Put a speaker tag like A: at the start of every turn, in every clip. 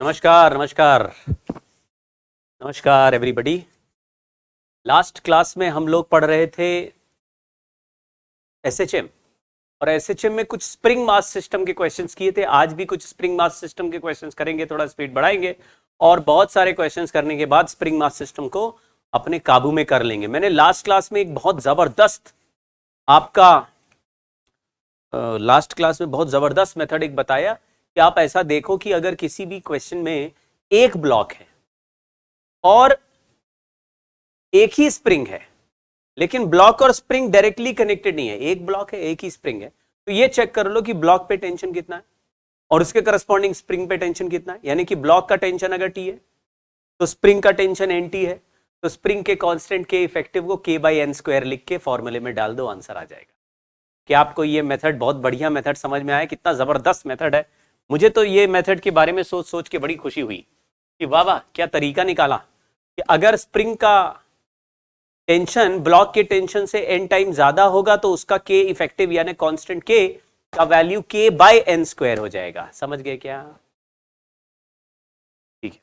A: नमस्कार नमस्कार नमस्कार एवरीबॉडी। लास्ट क्लास में हम लोग पढ़ रहे थे एसएचएम और एसएचएम में कुछ स्प्रिंग मास सिस्टम के क्वेश्चंस किए थे। आज भी कुछ स्प्रिंग मास सिस्टम के क्वेश्चंस करेंगे, थोड़ा स्पीड बढ़ाएंगे और बहुत सारे क्वेश्चंस करने के बाद स्प्रिंग मास सिस्टम को अपने काबू में कर लेंगे। मैंने लास्ट क्लास में एक बहुत जबरदस्त लास्ट क्लास में बहुत जबरदस्त मेथड एक बताया कि आप ऐसा देखो कि अगर किसी भी क्वेश्चन में एक ब्लॉक है और एक ही स्प्रिंग है, लेकिन ब्लॉक और स्प्रिंग डायरेक्टली कनेक्टेड नहीं है, एक ब्लॉक है एक ही स्प्रिंग है, तो ये चेक कर लो कि ब्लॉक पे टेंशन कितना है और उसके करस्पॉन्डिंग स्प्रिंग पे टेंशन कितना है। यानी कि ब्लॉक का टेंशन अगर टी है तो स्प्रिंग का टेंशन एन टी है, तो स्प्रिंग के कांस्टेंट के इफेक्टिव को k बाई एन स्क्वायर लिख के फॉर्मूले में डाल दो, आंसर आ जाएगा। कि आपको ये मेथड बहुत बढ़िया मेथड समझ में आया, कितना जबरदस्त मेथड है। मुझे तो ये मेथड के बारे में सोच सोच के बड़ी खुशी हुई कि वाह वाह क्या तरीका निकाला कि अगर स्प्रिंग का टेंशन ब्लॉक के टेंशन से n टाइम ज्यादा होगा तो उसका k इफेक्टिव यानी कांस्टेंट k का value k by n square हो जाएगा। समझ गए क्या? ठीक है,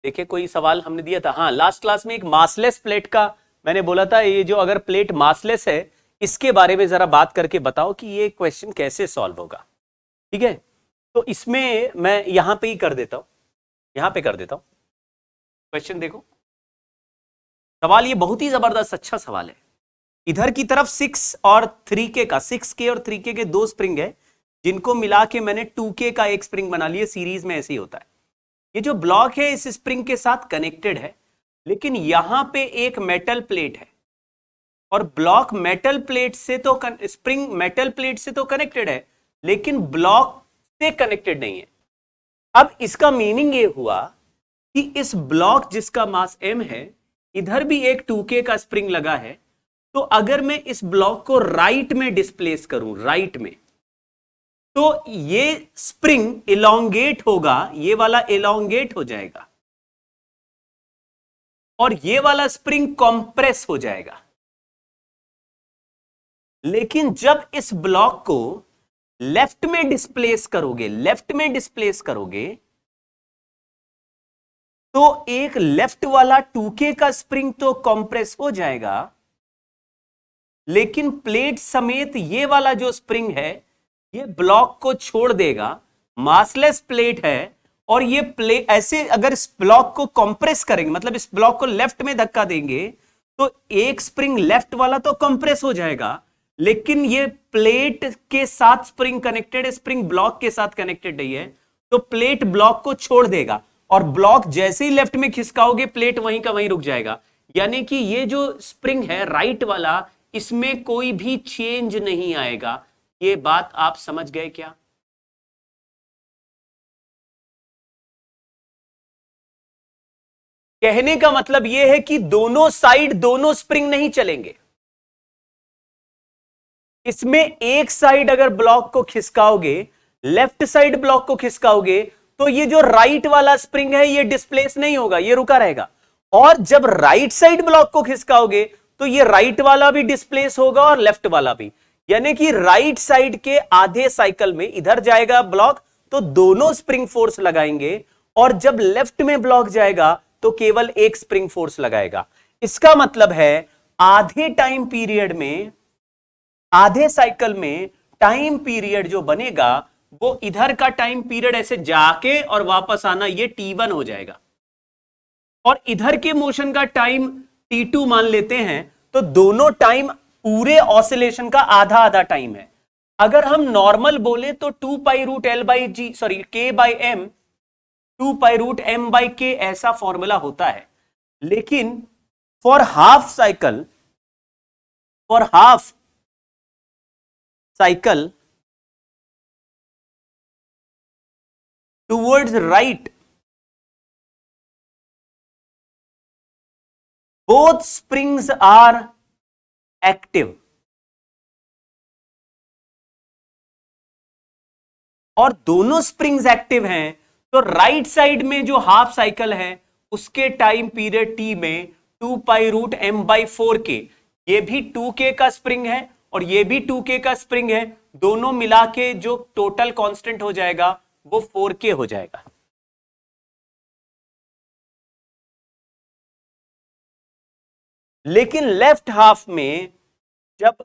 A: देखिए कोई सवाल हमने दिया था। हाँ, लास्ट क्लास में एक मासलेस प्लेट का मैंने बोला था, ये जो अगर प्लेट मासलेस है इसके बारे में जरा बात करके बताओ कि ये क्वेश्चन कैसे सॉल्व होगा। ठीक है, तो इसमें मैं यहां पे ही कर देता हूं, यहां पे कर देता हूं। क्वेश्चन देखो, सवाल ये बहुत ही जबरदस्त अच्छा सवाल है। इधर की तरफ 6 और 3K का 6K और 3K के दो स्प्रिंग है जिनको मिला के मैंने 2K का एक स्प्रिंग बना लिया। सीरीज में ऐसे ही होता है। ये जो ब्लॉक है इस स्प्रिंग के साथ कनेक्टेड है, लेकिन यहां पे एक मेटल प्लेट है और ब्लॉक मेटल प्लेट से तो स्प्रिंग मेटल प्लेट से तो कनेक्टेड है लेकिन ब्लॉक से कनेक्टेड नहीं है। अब इसका मीनिंग ये हुआ कि इस ब्लॉक जिसका मास m है, इधर भी एक 2K का स्प्रिंग लगा है, तो अगर मैं इस ब्लॉक को राइट में डिस्प्लेस करूं, राइट में, तो ये स्प्रिंग इलोंगेट होगा, ये वाला इलोंगेट हो जाएगा और ये वाला स्प्रिंग कंप्रेस हो जाएगा। लेकिन जब इस ब्लॉक को लेफ्ट में डिस्प्लेस करोगे, लेफ्ट में डिस्प्लेस करोगे, तो एक लेफ्ट वाला 2K का स्प्रिंग तो कंप्रेस हो जाएगा, लेकिन प्लेट समेत ये वाला जो स्प्रिंग है ये ब्लॉक को छोड़ देगा। मासलेस प्लेट है और ये प्लेट ऐसे अगर इस ब्लॉक को कंप्रेस करेंगे, मतलब इस ब्लॉक को लेफ्ट में धक्का देंगे, तो एक स्प्रिंग लेफ्ट वाला तो कंप्रेस हो जाएगा, लेकिन ये प्लेट के साथ स्प्रिंग कनेक्टेड है, स्प्रिंग ब्लॉक के साथ कनेक्टेड नहीं है, तो प्लेट ब्लॉक को छोड़ देगा और ब्लॉक जैसे ही लेफ्ट में खिसकाओगे प्लेट वहीं का वहीं रुक जाएगा। यानी कि ये जो स्प्रिंग है राइट वाला, इसमें कोई भी चेंज नहीं आएगा। ये बात आप समझ गए क्या? कहने का मतलब यह है कि दोनों साइड दोनों स्प्रिंग नहीं चलेंगे। इसमें एक साइड अगर ब्लॉक को खिसकाओगे, लेफ्ट साइड ब्लॉक को खिसकाओगे, तो ये जो राइट वाला स्प्रिंग है ये डिस्प्लेस नहीं होगा, ये रुका रहेगा। और जब राइट साइड ब्लॉक को खिसकाओगे तो ये राइट वाला भी डिस्प्लेस होगा और लेफ्ट वाला भी। यानी कि राइट साइड के आधे साइकिल में इधर जाएगा ब्लॉक तो दोनों स्प्रिंग फोर्स लगाएंगे, और जब लेफ्ट में ब्लॉक जाएगा तो केवल एक स्प्रिंग फोर्स लगाएगा। इसका मतलब है आधे टाइम पीरियड में, आधे साइकिल में टाइम पीरियड जो बनेगा वो इधर का टाइम पीरियड ऐसे जाके और वापस आना, ये T1 हो जाएगा, और इधर के मोशन का टाइम T2 मान लेते हैं। तो दोनों टाइम पूरे ऑसिलेशन का आधा आधा टाइम है। अगर हम नॉर्मल बोले तो 2 pi root l by g sorry K by m, 2 pi root m by K ऐसा फॉर्मूला होता है। लेकिन for half cycle, for half cycle towards right, both springs are active, और दोनों स्प्रिंग्स एक्टिव हैं, तो राइट साइड में जो हाफ साइकिल है उसके टाइम पीरियड टी में 2 pi root m by 4K, ये भी 2K का स्प्रिंग है और ये भी 2K का स्प्रिंग है, दोनों मिला के जो टोटल कांस्टेंट हो जाएगा वो 4K हो जाएगा। लेकिन लेफ्ट हाफ में जब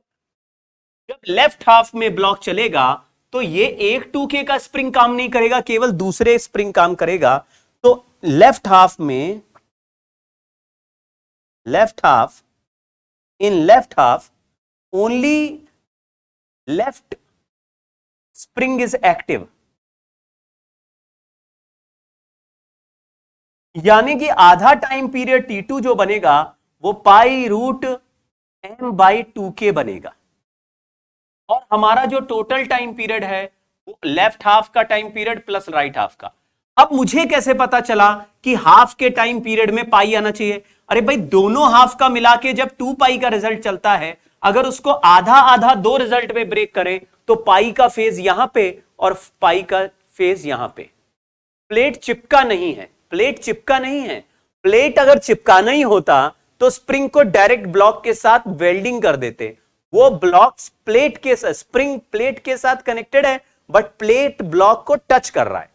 A: जब लेफ्ट हाफ में ब्लॉक चलेगा तो ये एक 2K का स्प्रिंग काम नहीं करेगा, केवल दूसरे स्प्रिंग काम करेगा। तो लेफ्ट हाफ में, left half, in left half only left spring is active, यानी कि आधा टाइम पीरियड T2 जो बनेगा वो π√m/2K बनेगा, और हमारा जो टोटल टाइम पीरियड है वो लेफ्ट हाफ का time period plus right half का। अब मुझे कैसे पता चला कि हाफ के टाइम पीरियड में पाई आना चाहिए? अरे भाई, दोनों हाफ का मिला के जब 2π का रिजल्ट चलता है, अगर उसको आधा आधा दो रिजल्ट में ब्रेक करें तो पाई का फेज यहां पे और पाई का फेज यहां पे। प्लेट चिपका नहीं है, प्लेट चिपका नहीं है। प्लेट अगर चिपकाना ही होता तो स्प्रिंग को डायरेक्ट ब्लॉक के साथ वेल्डिंग कर देते। वो ब्लॉक प्लेट के साथ, स्प्रिंग प्लेट के साथ कनेक्टेड है, बट प्लेट ब्लॉक को टच कर रहा है।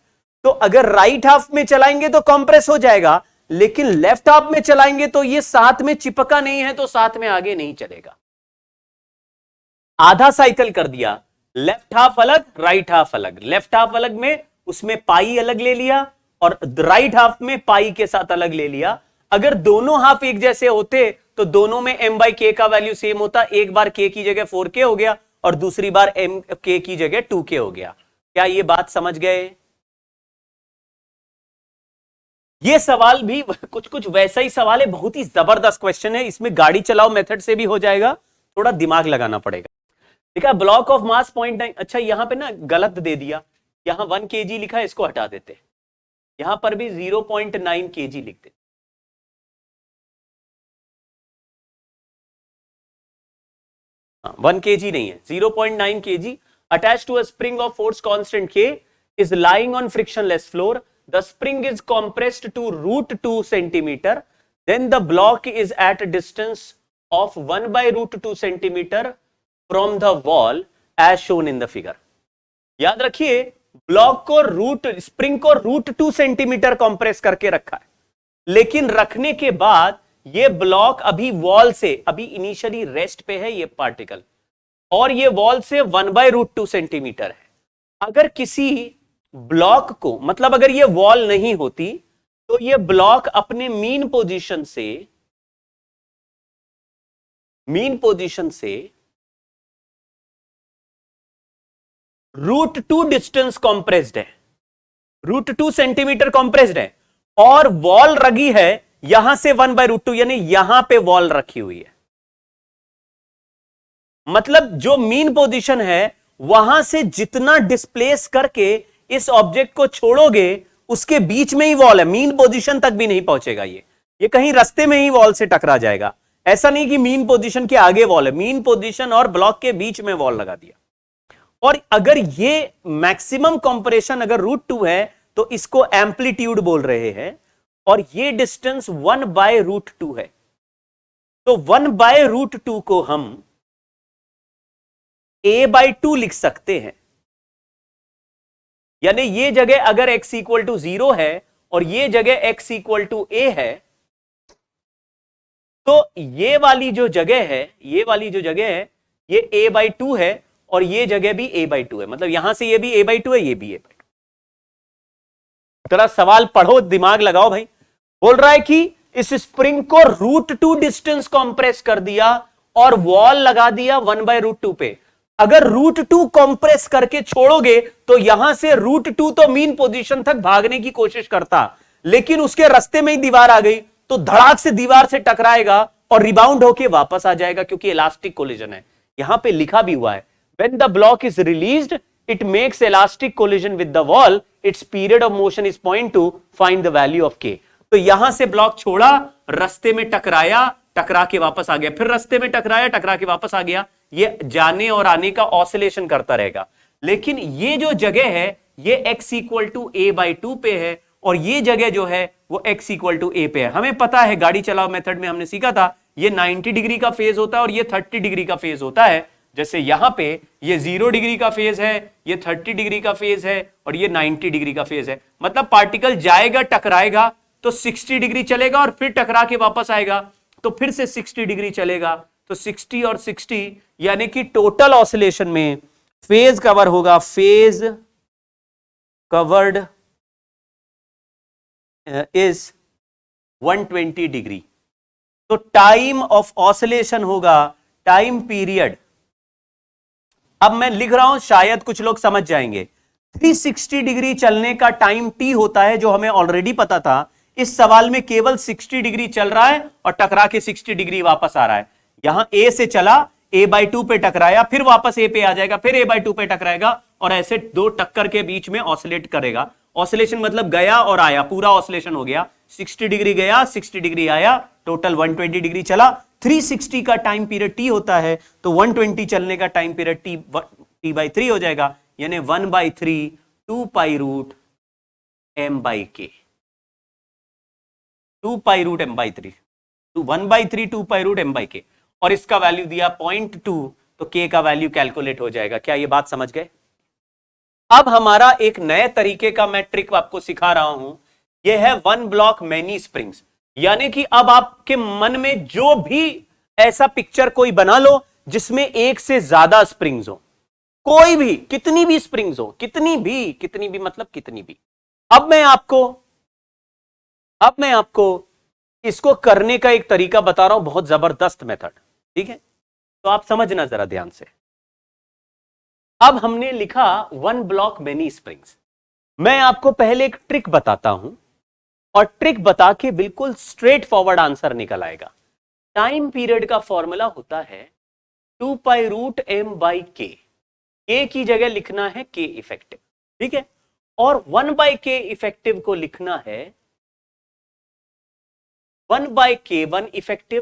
A: तो अगर राइट हाफ में चलाएंगे तो कंप्रेस हो जाएगा, लेकिन लेफ्ट हाफ में चलाएंगे तो ये साथ में चिपका नहीं है, तो साथ में आगे नहीं चलेगा। आधा साइकिल कर दिया, लेफ्ट हाफ अलग राइट हाफ अलग, लेफ्ट हाफ अलग में उसमें पाई अलग ले लिया और राइट हाफ में पाई के साथ अलग ले लिया। अगर दोनों हाफ एक जैसे होते तो दोनों में m/k का वैल्यू सेम होता। एक बार k की जगह 4k हो गया और दूसरी बार k की जगह 2k हो गया। क्या ये बात समझ गए? ये सवाल भी कुछ कुछ वैसा ही सवाल है, बहुत ही जबरदस्त क्वेश्चन है। इसमें गाड़ी चलाओ मेथड से भी हो जाएगा, थोड़ा दिमाग लगाना पड़ेगा। देखा, ब्लॉक ऑफ मास 0.9। अच्छा, यहां पे ना गलत दे दिया, यहां 1 kg लिखा है, इसको हटा देते, यहां पर भी 0.9 kg लिख देते। 1 kg नहीं है, 0.9 kg attached to a spring of force constant K is lying on frictionless floor. The spring is compressed to √2 centimeter. Then the block is at a distance of 1/√2 centimeter from the wall as shown in the figure. याद रखिए, block को spring को √2 centimetre compress करके रखा है, लेकिन रखने के बाद ये ब्लॉक अभी वॉल से, अभी इनिशियली रेस्ट पे है ये पार्टिकल, और ये वॉल से 1/√2 सेंटीमीटर है। अगर किसी ब्लॉक को, मतलब अगर ये वॉल नहीं होती तो ये ब्लॉक अपने मीन पोजीशन से √2 डिस्टेंस कॉम्प्रेस्ड है, √2 सेंटीमीटर कॉम्प्रेस्ड है, और वॉल रगी है यहां से 1/√2, यानी यहां पे वॉल रखी हुई है। मतलब जो मीन पोजीशन है वहां से जितना डिस्प्लेस करके इस ऑब्जेक्ट को छोड़ोगे उसके बीच में ही वॉल है, मीन पोजीशन तक भी नहीं पहुंचेगा। ये कहीं रास्ते में ही वॉल से टकरा जाएगा। ऐसा नहीं कि मीन पोजीशन के आगे वॉल है, मीन पोजीशन और ब्लॉक के बीच में वॉल लगा दिया। और अगर ये मैक्सिमम कंप्रेशन अगर √2 है तो इसको एम्पलीट्यूड बोल रहे हैं, और ये डिस्टेंस 1/√2 है। तो 1/√2 को हम a/2 लिख सकते हैं, यानी ये जगह अगर x = 0 है और ये जगह x = a है, तो ये वाली जो जगह है, ये a/2 है और ये जगह भी a/2 है। मतलब यहां से ये भी a/2 है, ये भी a/2। जरा सवाल पढ़ो, दिमाग लगाओ भाई। बोल रहा है कि इस स्प्रिंग को √2 डिस्टेंस कंप्रेस कर दिया और वॉल लगा दिया 1/√2 पे। अगर √2 कंप्रेस करके छोड़ोगे तो यहां से √2 तो मीन पोजीशन तक भागने की कोशिश करता, लेकिन उसके रास्ते में ही दीवार आ गई तो धड़ाक से दीवार से टकराएगा और रिबाउंड होके वापस आ जाएगा, क्योंकि इलास्टिक कोलिजन है। यहां पे लिखा भी हुआ है, when the block is released it makes elastic collision with the wall, its period of motion is 0.2, find the value of k। तो यहां से ब्लॉक छोड़ा, रास्ते में टकराया, टकरा के वापस आ गया, फिर रास्ते में टकराया, टकरा के वापस आ गया। ये जाने और आने का ऑसिलेशन करता रहेगा। लेकिन ये जो जगह है ये x = a/2 पे है, और ये जगह जो है वो x = a पे है। हमें पता है, गाड़ी चलाओ मेथड में हमने सीखा था, ये 90 डिग्री का फेज होता है और ये 30 डिग्री का फेज होता है। जैसे यहां पे ये 0 डिग्री का फेज है, ये 30 डिग्री का फेज है और ये 90 डिग्री का फेज है। मतलब पार्टिकल जाएगा, टकराएगा तो 60 डिग्री चलेगा और फिर टकरा के वापस आएगा। तो फिर से 60 डिग्री चलेगा, तो 60 और 60 यानी कि टोटल ऑसिलेशन में फेज कवर होगा, फेज कवर्ड इज 120 डिग्री। तो टाइम ऑफ ऑसिलेशन होगा, टाइम पीरियड, अब मैं लिख रहा हूं शायद कुछ लोग समझ जाएंगे, 360 डिग्री चलने का टाइम टी होता है, जो हमें ऑलरेडी पता था। इस सवाल में केवल 60 डिग्री चल रहा है और टकरा के 60 डिग्री वापस आ रहा है। यहां ए से चला, a/2 पे टकराया, फिर वापस ए पे आ जाएगा, फिर a/2 पे टकराएगा, और ऐसे दो टक्कर के बीच में ऑसिलेट करेगा। ऑसिलेशन मतलब गया और आया, पूरा ऑसिलेशन हो गया, 60 डिग्री गया, 60 डिग्री आया, टोटल 120 डिग्री चला। 360 का टाइम पीरियड टी होता है, तो 120 चलने का टाइम पीरियड t/3 हो जाएगा, यानी 1/3 2 pi root m/k, 2 pi root m/3, 1/3 2 pi root m/k, और इसका वैल्यू दिया 0.2, तो k का वैल्यू कैलकुलेट हो जाएगा। क्या ये बात समझ गए? अब हमारा एक नए तरीके का मैं ट्रिक आपको सिखा रहा हूं, यह है वन ब्लॉक मैनी स्प्रिंग्स। यानी कि अब आपके मन में जो भी ऐसा पिक्चर कोई बना लो जिसमें एक से ज्यादा स्प्रिंग्स हो, कोई भी, कितनी भी स्प्रिंग्स हो, कितनी भी मतलब कितनी भी। अब मैं आपको इसको करने का एक तरीका बता रहा हूं, बहुत जबरदस्त मेथड, ठीक है? तो आप समझना जरा ध्यान से। अब हमने लिखा वन ब्लॉक मैनी स्प्रिंग्स, मैं आपको पहले एक ट्रिक बताता हूं, और ट्रिक बता के बिल्कुल स्ट्रेट फॉरवर्ड आंसर निकल आएगा। टाइम पीरियड का फॉर्मूला होता है 2 पाई रूट m/k, k की जगह लिखना है k इफेक्टिव, ठीक है? और 1/k इफेक्टिव को लिखना है 1/k1 effective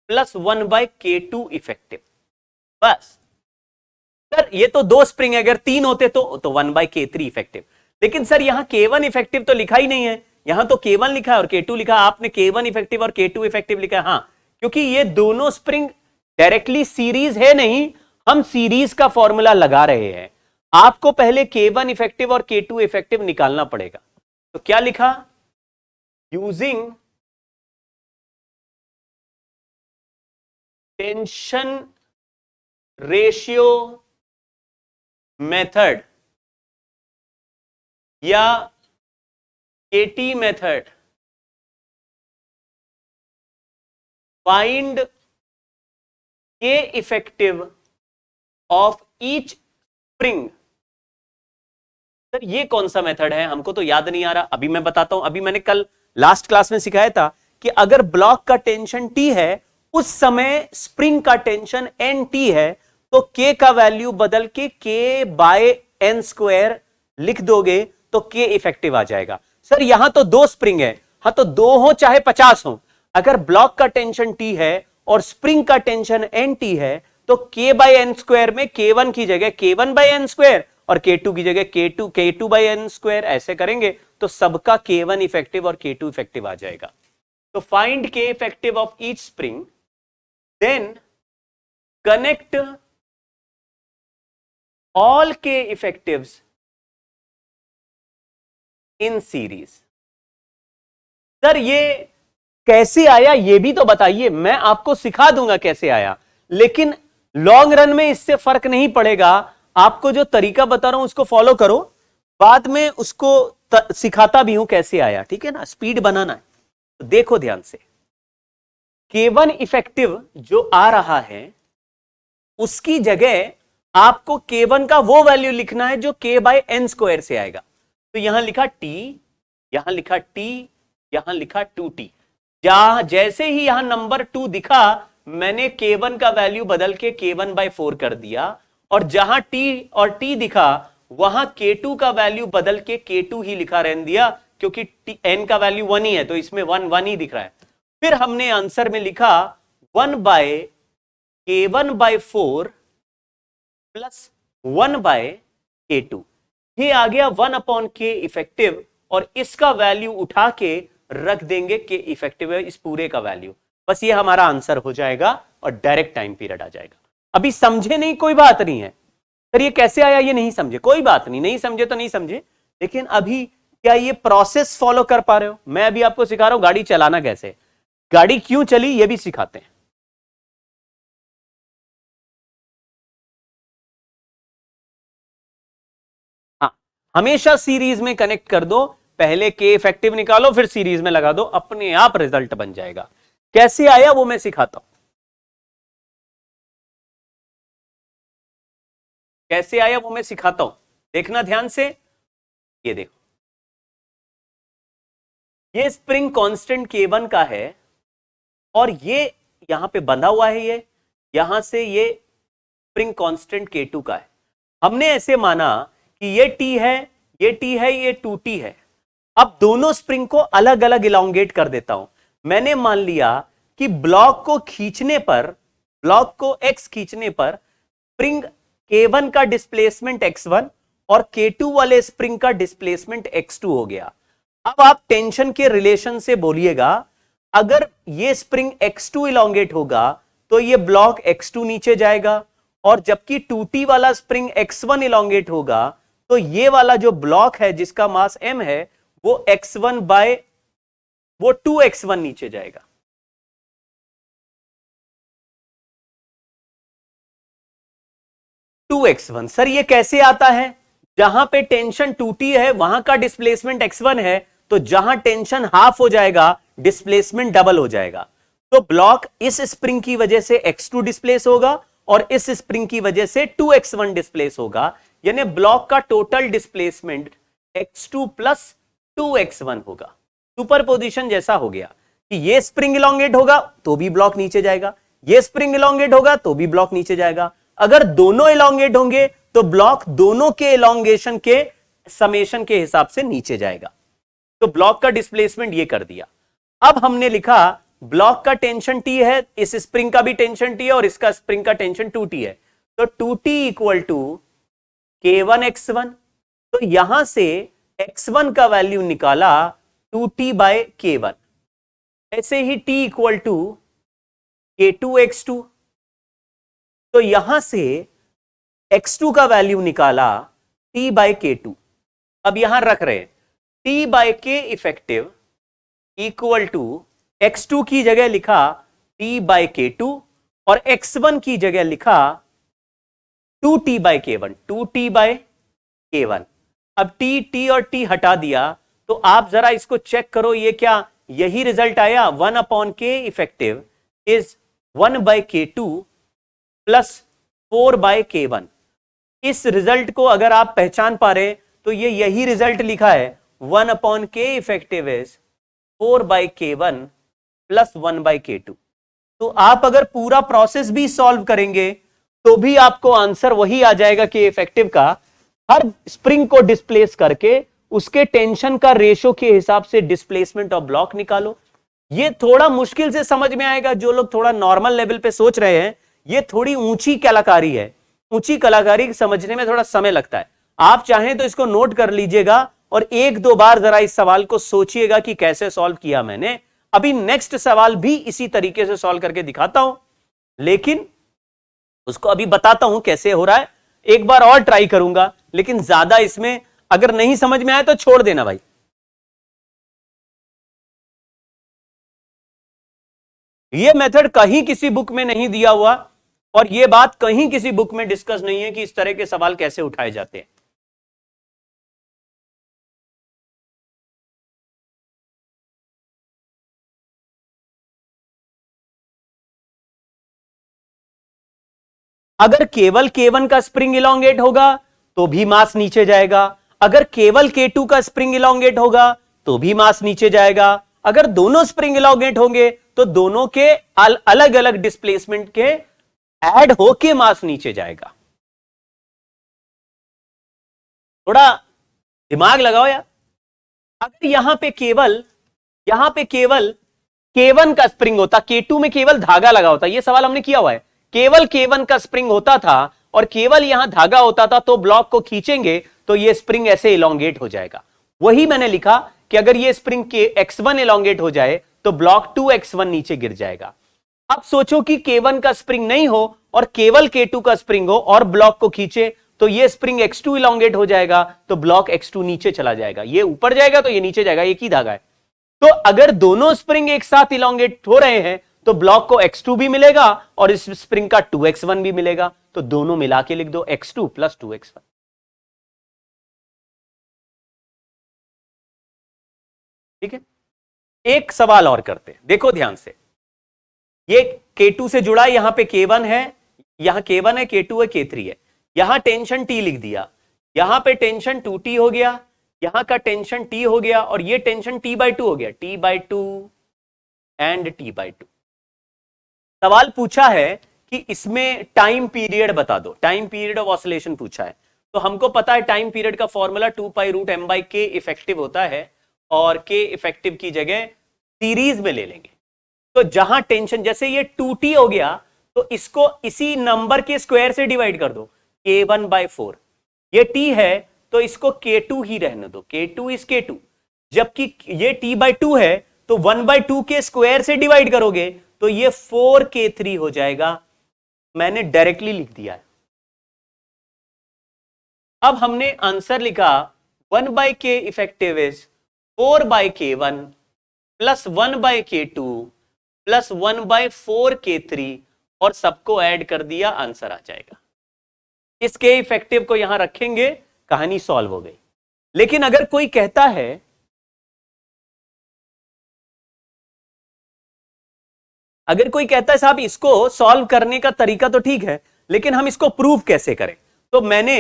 A: plus 1/k2 effective, बस। सर ये तो दो स्प्रिंग है, अगर 3 होते तो 1/k3 इफेक्टिव, लेकिन सर यहां k1 इफेक्टिव तो लिखा ही नहीं है, यहां तो k1 लिखा है और k2 लिखा है, आपने k1 इफेक्टिव और k2 इफेक्टिव लिखा है। हां, क्योंकि ये दोनों स्प्रिंग डायरेक्टली सीरीज है नहीं, हम सीरीज का फॉर्मूला लगा रहे हैं। आपको पहले k1 इफेक्टिव और k2 इफेक्टिव निकालना पड़ेगा। तो क्या लिखा? यूजिंग टेंशन रेशियो मेथड या KT method, find K effective of each spring. Sir ये कौन सा मेथड है, हमको तो याद नहीं आ रहा। अभी मैं बताता हूं, अभी मैंने कल लास्ट क्लास में सिखाया था कि अगर ब्लॉक का टेंशन T है, उस समय स्प्रिंग का टेंशन NT है, तो K का वैल्यू बदल के K/n² लिख दोगे तो K इफेक्टिव आ जाएगा। सर यहां तो दो स्प्रिंग है, हाँ तो दो हो चाहे 50 हो, अगर ब्लॉक का टेंशन T है और स्प्रिंग का टेंशन NT है, तो K/n² में K1 की जगह K1/n² और K2 की जगह K2/n², ऐसे करेंगे तो सबका K1 इफेक्टिव और K2 इफेक्टिव आ जाएगा। तो find K effective of each spring, then connect all K effectives in series। Sir ये कैसे आया ये भी तो बताइए, मैं आपको सिखा दूंगा कैसे आया, लेकिन लॉन्ग रन में इससे फर्क नहीं पड़ेगा। आपको जो तरीका बता रहा हूं उसको फॉलो करो, बाद में उसको सिखाता भी हूं कैसे आया, ठीक है ना? स्पीड बनाना है तो देखो ध्यान से। K1 इफेक्टिव जो आ रहा है उसकी जगह आपको K1 का वो वैल्यू लिखना है जो K/n² से आएगा। तो यहां लिखा T, यहां लिखा T, यहां लिखा 2T। जैसे ही यहां नंबर 2 दिखा, मैंने K1 का वैल्यू बदल के K1/4 कर दिया, और जहां T और T दिखा वहां K2 का वैल्यू बदल के K2 ही लिखा रहने दिया, क्योंकि n का वैल्यू 1 ही है, तो इसमें 1 ही दिख रहा है। फिर हमने आंसर में लिखा 1/K1/4 प्लस 1/K2, ये आ गया 1/K इफेक्टिव, और इसका वैल्यू उठा के रख देंगे K इफेक्टिव है इस पूरे का वैल्यू, बस ये हमारा आंसर हो जाएगा और डायरेक्ट टाइम पीरियड आ जाएगा। अभी समझे नहीं, कोई बात नहीं है। सर ये कैसे आया ये नहीं समझे, कोई बात नहीं, नहीं समझे तो नहीं समझे, लेकिन अभी क्या ये प्रोसेस फॉलो कर पा रहे हो? मैं अभी आपको सिखा रहा हूं गाड़ी चलाना कैसे। गाड़ी क्यों चली ये भी सिखाते हैं। हाँ, हमेशा सीरीज में कनेक्ट कर दो, पहले के इफेक्टिव निकालो फिर सीरीज में लगा दो, अपने आप रिजल्ट बन जाएगा। कैसे आया वो मैं सिखाता हूं, कैसे आया वो मैं सिखाता हूं, देखना ध्यान से। ये देखो, ये स्प्रिंग कांस्टेंट K1 का है और ये यहां पे बंधा हुआ है, ये यहां से ये स्प्रिंग कांस्टेंट K2 का है। हमने ऐसे माना कि ये T है, ये T है, ये 2T है। अब दोनों स्प्रिंग को अलग अलग इलांगेट कर देता हूं। मैंने मान लिया कि ब्लॉक को खींचने पर, ब्लॉक को X खींचने पर स्प्रिंग K1 का डिस्प्लेसमेंट X1 और K2 वाले स्प्रिंग का डिस्प्लेसमेंट X2 हो गया। अब आप टेंशन के रिलेशन से बोलिएगा, अगर ये स्प्रिंग X2 इलांगेट होगा तो ये ब्लॉक X2 नीचे जाएगा, और जबकि 2T वाला स्प्रिंग X1 इलांगेट होगा तो ये वाला जो ब्लॉक है जिसका मास M है वो X1 बाय वो 2X1 नीचे जाएगा। टू X1 सर ये कैसे आता है? जहां पे टेंशन 2T है वहां का डिस्प्लेसमेंट X1 है, तो जहां टेंशन हाफ हो जाएगा डिस्प्लेसमेंट डबल हो जाएगा। तो ब्लॉक इस स्प्रिंग की वजह से X2 डिस्प्लेस होगा और इस स्प्रिंग की वजह से 2X1 डिस्प्लेस होगा, यानी ब्लॉक का total displacement X2 plus 2X1 होगा। सुपरपोजिशन जैसा हो गया कि ये स्प्रिंग इलोंगेट होगा तो भी ब्लॉक नीचे जाएगा, ये स्प्रिंग इलोंगेट होगा तो भी ब्लॉक नीचे जाएगा। अगर दोनों इलोंगेट होंगे तो ब्लॉक दोनों के इलोंगेशन के समेशन के हिसाब से नीचे जाएगा। तो ब्लॉक का डिस्प्लेसमेंट ये कर दिया। अब हमने लिखा ब्लॉक का टेंशन T है, इस स्प्रिंग का भी टेंशन T है और इसका स्प्रिंग का टेंशन 2T है, तो 2T इक्वल टू K1X1। तो यहां से X1 का वैल्यू निकाला 2T बाय K1। ऐसे ही T इक्वल टू K2X2, तो यहां से X2 का वैल्यू निकाला T बाय K2। अब यहां रख रहे हैं T by K effective equal to X2 की जगह लिखा T बाय K2 और X1 की जगह लिखा 2T bye K1, 2T bye K1। अब T और T हटा दिया तो आप जरा इसको चेक करो, ये क्या यही रिजल्ट आया? 1 upon K effective is 1 by K2 plus 4 by K1। इस रिजल्ट को अगर आप पहचान पा रहे तो ये यही रिजल्ट लिखा है, 1 upon K effective is 4 by K1 plus 1 by K2। तो आप अगर पूरा प्रोसेस भी सॉल्व करेंगे तो भी आपको आंसर वही आ जाएगा कि इफेक्टिव का हर स्प्रिंग को डिस्प्लेस करके उसके टेंशन का रेशो के हिसाब से डिस्प्लेसमेंट ऑफ ब्लॉक निकालो। ये थोड़ा मुश्किल से समझ में आएगा, जो लोग थोड़ा नॉर्मल लेवल पे सोच रहे हैं, ये थोड़ी ऊंची कलाकारी है, ऊंची कलाकारी समझने में थोड़ा समय लगता है। आप चाहें तो इसको नोट कर लीजिएगा और एक दो बार जरा इस सवाल को सोचिएगा कि कैसे सॉल्व किया मैंने। अभी नेक्स्ट सवाल भी इसी तरीके से सॉल्व करके दिखाता हूं, लेकिन उसको अभी बताता हूं कैसे हो रहा है। एक बार और ट्राई करूंगा, लेकिन ज्यादा इसमें अगर नहीं समझ में आए तो छोड़ देना भाई। ये मेथड कहीं किसी बुक में नहीं दिया हुआ और ये बात कहीं किसी बुक में डिस्कस नहीं है कि इस तरह के सवाल कैसे उठाए जाते हैं। अगर केवल K1 का स्प्रिंग इलोंगेट होगा तो भी मास नीचे जाएगा, अगर केवल K2 का स्प्रिंग इलोंगेट होगा तो भी मास नीचे जाएगा, अगर दोनों स्प्रिंग इलोंगेट होंगे तो दोनों के अलग अलग डिस्प्लेसमेंट के ऐड होके मास नीचे जाएगा। थोड़ा दिमाग लगाओ यार। अगर यहां पे केवल K1 का स्प्रिंग होता, K2 में केवल धागा लगा होता, ये सवाल हमने किया हुआ है, केवल K1 का स्प्रिंग होता था और केवल यहां धागा होता था तो ब्लॉक को खींचेंगे तो ये स्प्रिंग ऐसे इलोंगेट हो जाएगा। वही मैंने लिखा कि अगर ये स्प्रिंग के X1 इलोंगेट हो जाए तो ब्लॉक 2X1 नीचे गिर जाएगा। अब सोचो कि K1 का स्प्रिंग नहीं हो और केवल K2 का स्प्रिंग हो और ब्लॉक को खींचे तो ये स्प्रिंग X2 इलोंगेट हो जाएगा तो ब्लॉक X2 नीचे चला जाएगा, ये ऊपर जाएगा तो ये नीचे जाएगा, एक ही धागा है। तो अगर दोनों स्प्रिंग एक साथ इलोंगेट हो रहे हैं तो ब्लॉक को x2 भी मिलेगा और इस स्प्रिंग का 2x1 भी मिलेगा, तो दोनों मिला के लिख दो x2 प्लस 2x1। ठीक है, एक सवाल और करते हैं, देखो ध्यान से। ये K2 से जुड़ा है, यहां पे K1 है, यहां K1 है, K2 है, K3 है। यहां टेंशन T लिख दिया, यहां पे टेंशन 2T हो गया, यहां का टेंशन T हो गया और ये टेंशन T/2 हो गया, T/2 एंड T/2। सवाल पूछा है कि इसमें टाइम पीरियड बता दो, टाइम पीरियड ऑफ ऑसिलेशन पूछा है। तो हमको पता है टाइम पीरियड का फॉर्मूला 2π√m/k इफेक्टिव होता है और k इफेक्टिव की जगह सीरीज में ले लेंगे। तो जहां टेंशन, जैसे ये 2t हो गया तो इसको इसी नंबर के स्क्वायर से डिवाइड कर दो, k1/4। ये t है तो इसको k2 ही रहने दो, k2 इज k2। जबकि ये t/2 है तो 1/2 के स्क्वायर से डिवाइड करोगे तो ये 4k3 हो जाएगा। मैंने डायरेक्टली लिख दिया है। अब हमने आंसर लिखा 1/k effective is 4/k1 plus 1/k2 plus 1/4k3 और सबको ऐड कर दिया, आंसर आ जाएगा। इस k इफेक्टिव को यहां रखेंगे, कहानी सॉल्व हो गई। लेकिन अगर कोई कहता है साहब इसको सॉल्व करने का तरीका तो ठीक है लेकिन हम इसको प्रूव कैसे करें, तो मैंने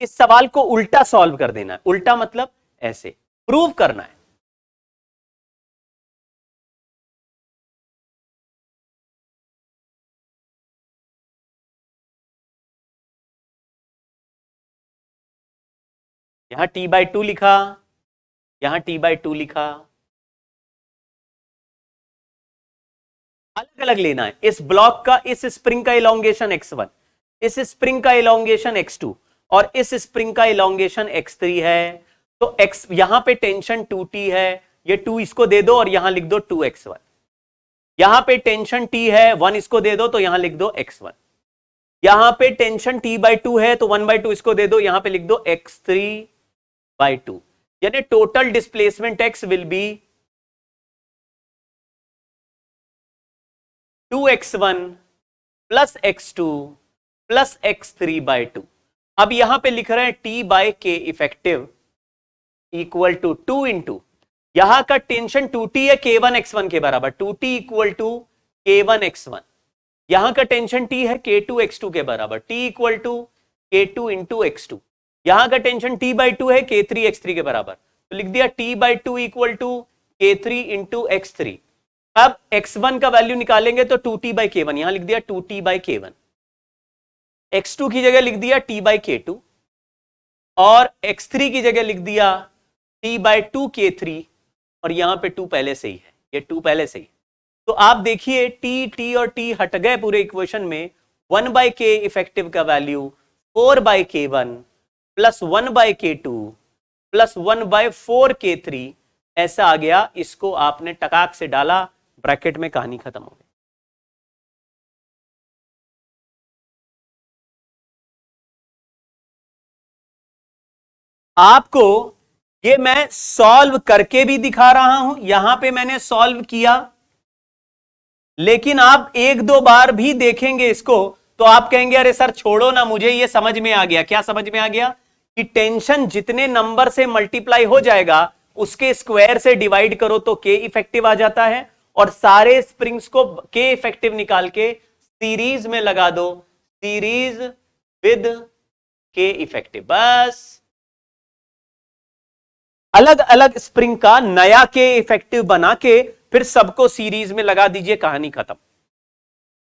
A: इस सवाल को उल्टा सॉल्व कर देना है। उल्टा मतलब ऐसे प्रूव करना है। यहां T/2 लिखा, यहां T/2 लिखा, अलग अलग लेना है। इस ब्लॉक का, इस स्प्रिंग का इलोंगेशन x1, इस स्प्रिंग का इलोंगेशन x2 और इस स्प्रिंग का इलोंगेशन x3 है। तो x यहां पे टेंशन 2t है, ये 2 इसको दे दो और यहां लिख दो 2x1। यहां पे टेंशन t है, 1 इसको दे दो तो यहां लिख दो x1। यहां पे टेंशन T/2 है तो 1/2 इसको दे दो, यहां पे लिख दो x3/2। यानी total displacement x will be 2x1 plus x2 plus x3/2। अब यहां पे लिख रहे हैं T/k effective equal to 2 into, यहां का टेंशन 2t है, k1x1 के बराबर, 2t इक्वल टू k1x1। यहां का टेंशन t है k2x2 के बराबर, t equal to k2 into x2। यहां का टेंशन T/2 है k3x3 के बराबर, तो लिख दिया T/2 equal to k3 into x3। अब x1 का वैल्यू निकालेंगे तो 2t/k1, यहां लिख दिया 2t/k1। x2 की जगह लिख दिया t/k2 और x3 की जगह लिख दिया t/2k3 और यहां पे 2 पहले से ही है, ये 2 पहले से ही। तो आप देखिए t और t हट गए पूरे इक्वेशन में। 1/k इफेक्टिव का value 4/k1 plus 1/k2 plus 1/4k3 ऐसा आ गया। इसको आपने टकाक से डाला ब्रैकेट में, कहानी खत्म हो गई। आपको ये मैं सॉल्व करके भी दिखा रहा हूं, यहां पे मैंने सॉल्व किया, लेकिन आप एक दो बार भी देखेंगे इसको तो आप कहेंगे अरे सर छोड़ो ना, मुझे ये समझ में आ गया। क्या समझ में आ गया? कि टेंशन जितने नंबर से मल्टीप्लाई हो जाएगा उसके स्क्वायर से डिवाइड करो तो के इफेक्टिव आ जाता है, और सारे स्प्रिंग्स को के इफेक्टिव निकाल के सीरीज में लगा दो, सीरीज विद के इफेक्टिव। बस अलग अलग स्प्रिंग का नया के इफेक्टिव बना के फिर सबको सीरीज में लगा दीजिए, कहानी खत्म।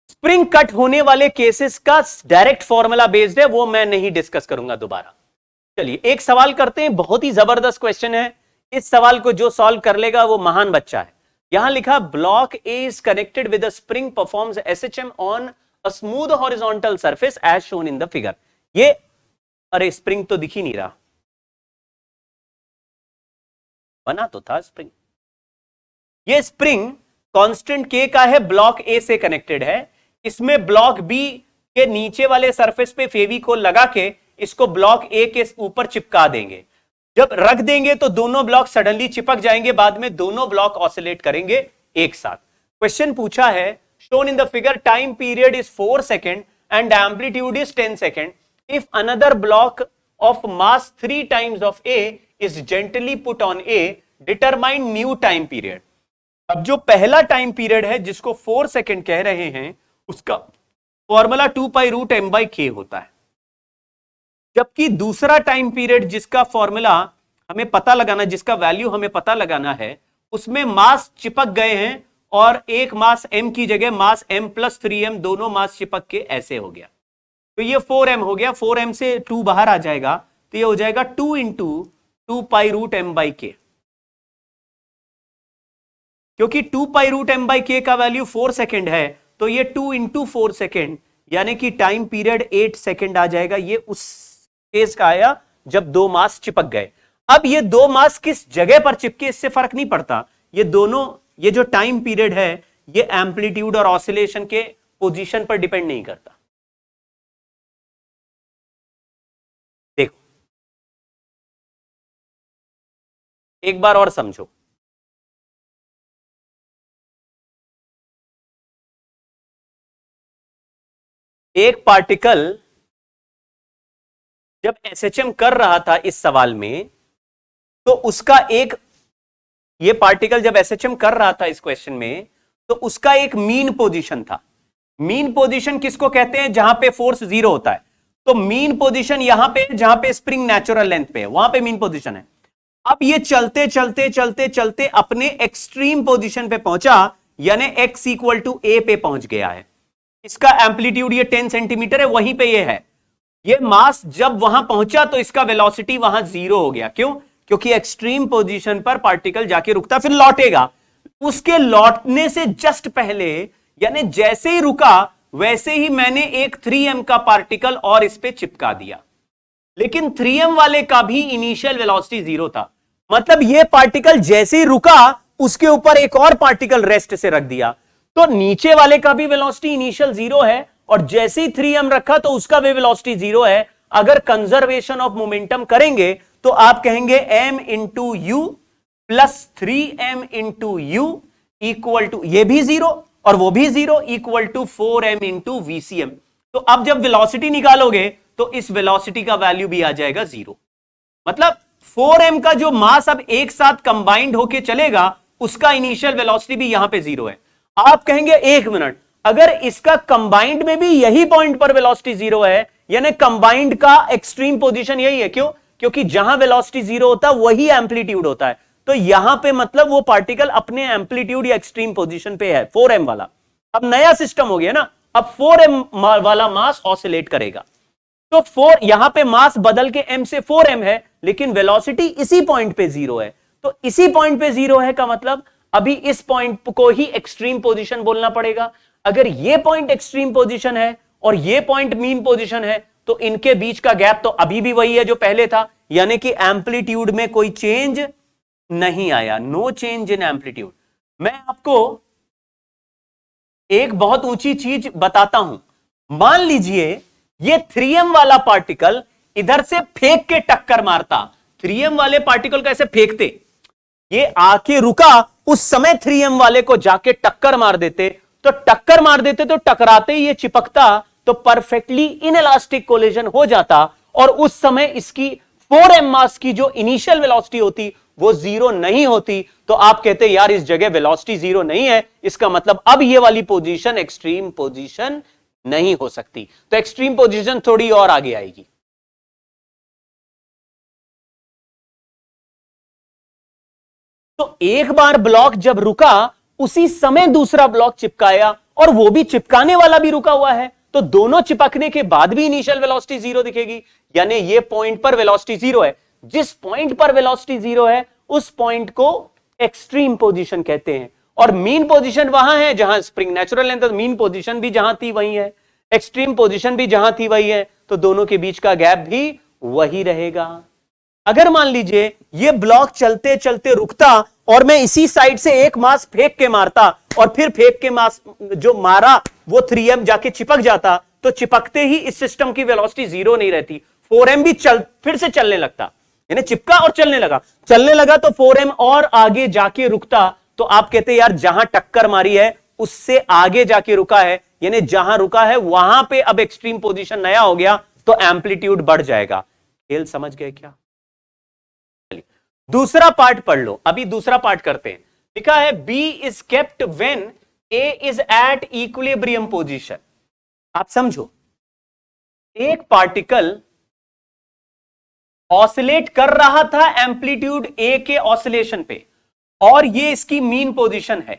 A: स्प्रिंग कट होने वाले केसेस का डायरेक्ट फॉर्मूला बेस्ड है, वो मैं नहीं डिस्कस करूंगा दोबारा। चलिए एक सवाल करते हैं, बहुत ही जबरदस्त क्वेश्चन है। इस सवाल को जो सॉल्व कर लेगा वो महान बच्चा है। यहां लिखा block A is connected with a spring performs SHM on a smooth horizontal surface as shown in the figure. ये अरे स्प्रिंग तो दिख ही नहीं रहा, बना तो था स्प्रिंग। ये स्प्रिंग कांस्टेंट के का है, ब्लॉक ए से कनेक्टेड है। इसमें ब्लॉक बी के नीचे वाले सरफेस पे फेविकोल लगा के इसको ब्लॉक ए के ऊपर चिपका देंगे। जब रख देंगे तो दोनों ब्लॉक सडनली चिपक जाएंगे, बाद में दोनों ब्लॉक ऑसिलेट करेंगे एक साथ। क्वेश्चन पूछा है, shown in the figure time period is 4 seconds and amplitude is 10 seconds. If another block of mass 3 times of A is gently put on A, determine new time period. अब जो पहला time period है जिसको 4 second कह रहे हैं, उसका formula 2 pi root m by k होता है, जबकि दूसरा टाइम पीरियड जिसका फॉर्मूला हमें पता लगाना, जिसका वैल्यू हमें पता लगाना है, उसमें मास चिपक गए हैं और एक मास m की जगह मास m प्लस 3m, दोनों मास चिपक के ऐसे हो गया, तो ये 4m हो गया। 4m से 2 बाहर आ जाएगा तो ये हो जाएगा 2 into 2 pi root m by k, क्योंकि 2 पाई रूट एम बाई के का वैल्यू 4 सेकेंड है, तो ये 2 इंटू 4 सेकेंड यानी कि टाइम पीरियड 8 सेकेंड आ जाएगा। ये उस केस का आया जब दो मास चिपक गए। अब ये दो मास किस जगह पर चिपके इससे फर्क नहीं पड़ता, ये दोनों, ये जो टाइम पीरियड है ये एम्पलीट्यूड और ऑसिलेशन के पोजीशन पर डिपेंड नहीं करता। देखो एक बार और समझो, एक पार्टिकल जब एसएचएम कर रहा था इस सवाल में, तो उसका एक, ये पार्टिकल जब एसएचएम कर रहा था इस क्वेश्चन में, तो उसका एक मीन पोजीशन था। मीन पोजीशन किसको कहते हैं, जहां पे फोर्स 0 होता है। तो मीन पोजीशन यहां पे, जहां पे स्प्रिंग नेचुरल लेंथ पे है, वहां पे मीन पोजीशन है। अब ये चलते चलते चलते चलते अपने एक्सट्रीम पोजीशन पे पहुंचा, यानी x इक्वल टू a पे पहुंच गया है। इसका एम्पलीट्यूड ये 10 सेंटीमीटर है, वहीं पे ये है। ये मास जब वहां पहुंचा तो इसका वेलोसिटी वहां 0 हो गया। क्यों? क्योंकि एक्सट्रीम पोजीशन पर पार्टिकल जाके रुकता, फिर लौटेगा। उसके लौटने से जस्ट पहले, यानी जैसे ही रुका वैसे ही मैंने एक 3m का पार्टिकल और इस पे चिपका दिया, लेकिन 3m वाले का भी इनिशियल वेलोसिटी 0 था। मतलब ये पार्टिकल जैसे ही रुका उसके ऊपर एक और पार्टिकल रेस्ट से रख दिया, तो नीचे वाले का भी वेलोसिटी इनिशियल 0 है, और जैसे ही 3m रखा तो उसका भी वेलोसिटी 0 है। अगर कंजर्वेशन ऑफ मोमेंटम करेंगे तो आप कहेंगे m into u plus 3m into u equal to, ये भी 0 और वो भी 0, equal to 4m into VCM। तो अब जब वेलोसिटी निकालोगे तो इस वेलोसिटी का वैल्यू भी आ जाएगा 0। मतलब 4m का जो मास अब एक साथ कंबाइंड होके चलेगा, उसका इनिशियल वेलोसिटी भी यहां पे 0 है। आप कहेंगे एक मिनट, अगर इसका कंबाइंड में भी यही पॉइंट पर वेलोसिटी 0 है, यानी कंबाइंड का एक्सट्रीम पोजीशन यही है। क्यों? क्योंकि जहां वेलोसिटी 0 होता है वही एम्पलीट्यूड होता है। तो यहां पे मतलब वो पार्टिकल अपने एम्पलीट्यूड या एक्सट्रीम पोजीशन पे है, 4m वाला। अब नया सिस्टम हो गया ना, अब 4m वाला मास ऑसिलेट करेगा। तो 4 यहां पे मास बदल के m से 4m है, लेकिन वेलोसिटी इसी पॉइंट पे 0 है। तो इसी पॉइंट पे 0 है का मतलब अभी इस पॉइंट को ही एक्सट्रीम पोजीशन बोलना पड़ेगा। अगर ये पॉइंट एक्सट्रीम पोजीशन है और ये पॉइंट मीन पोजीशन है, तो इनके बीच का गैप तो अभी भी वही है जो पहले था, यानी कि एम्पलीट्यूड में कोई चेंज नहीं आया, नो चेंज इन एम्पलीट्यूड। मैं आपको एक बहुत ऊंची चीज बताता हूं। मान लीजिए ये 3m वाला पार्टिकल इधर से फेंक के टक्कर मारता। 3m वाले पार्टिकल कैसे फेंकते, ये आके रुका, उस समय 3m वाले को जाके टक्कर मार देते, तो टक्कर मार देते तो टकराते ही ये चिपकता, तो परफेक्टली इनइलास्टिक कोलिजन हो जाता, और उस समय इसकी 4m मास की जो इनिशियल वेलोसिटी होती वो 0 नहीं होती। तो आप कहते यार इस जगह वेलोसिटी 0 नहीं है, इसका मतलब अब ये वाली पोजीशन एक्सट्रीम पोजीशन नहीं हो सकती। तो एक्सट्रीम पोजीशन थोड़ी और आगे आएगी। तो एक बार ब्लॉक जब रुका उसी समय दूसरा ब्लॉक चिपकाया, और वो भी चिपकाने वाला भी रुका हुआ है, तो दोनों चिपकने के बाद भी इनिशियल वेलोसिटी 0 दिखेगी, यानी ये पॉइंट पर वेलोसिटी 0 है। जिस पॉइंट पर वेलोसिटी 0 है उस पॉइंट को एक्सट्रीम पोजीशन कहते हैं, और मीन पोजीशन वहां है जहां spring natural length, mean position भी जहां थी वही है, एक्सट्रीम पोजीशन भी जहां थी वही है, तो दोनों के बीच का गैप भी वही रहेगा। अगर मान लीजिए ये ब्लॉक चलते चलते रुकता और मैं इसी साइड से एक मास फेंक के मारता, और फिर फेंक के मास जो मारा वो 3m जाके चिपक जाता, तो चिपकते ही इस सिस्टम की वेलोसिटी 0 नहीं रहती, 4m भी फिर से चलने लगता। यानी चिपका और चलने लगा तो 4m और आगे जाके रुकता तो आप कहते यार जहां टक्कर मारी है उससे आगे जाके रुका है, यानी जहां रुका है वहां पे अब एक्सट्रीम पोजीशन नया हो गया तो एम्पलीट्यूड बढ़ जाएगा। खेल समझ गए क्या? चलिए दूसरा पार्ट पढ़ लो, अभी दूसरा पार्ट करते हैं। लिखा है B is kept when A is at equilibrium position. आप समझो, एक पार्टिकल ऑसिलेट कर रहा था एम्पलीट्यूड A के ऑसिलेशन पे और ये इसकी मीन पोजीशन है।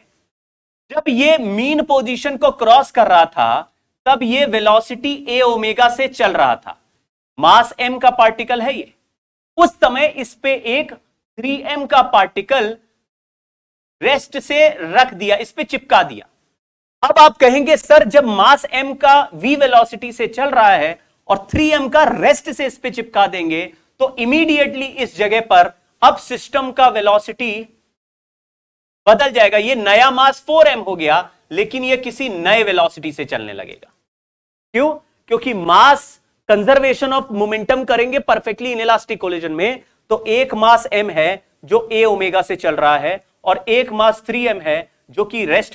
A: जब ये मीन पोजीशन को क्रॉस कर रहा था तब ये वेलोसिटी a ओमेगा से चल रहा था, मास m का पार्टिकल है ये। उस समय इस पे एक 3m का पार्टिकल रेस्ट से रख दिया, इस पे चिपका दिया। अब आप कहेंगे सर जब मास m का v वेलोसिटी से चल रहा है और 3m का रेस्ट से इस पे चिपका देंगे तो इमीडिएटली इस जगह पर अब सिस्टम का वेलोसिटी बदल जाएगा। ये नया मास 4m हो गया लेकिन ये किसी नए वेलोसिटी से चलने लगेगा। क्यों? क्योंकि मास कंजर्वेशन ऑफ मोमेंटम करेंगे परफेक्टली इनइलास्टिक कोलिजन में, तो एक मास m है जो a ओमेगा से चल रहा है और एक मास 3m है जो कि रेस्ट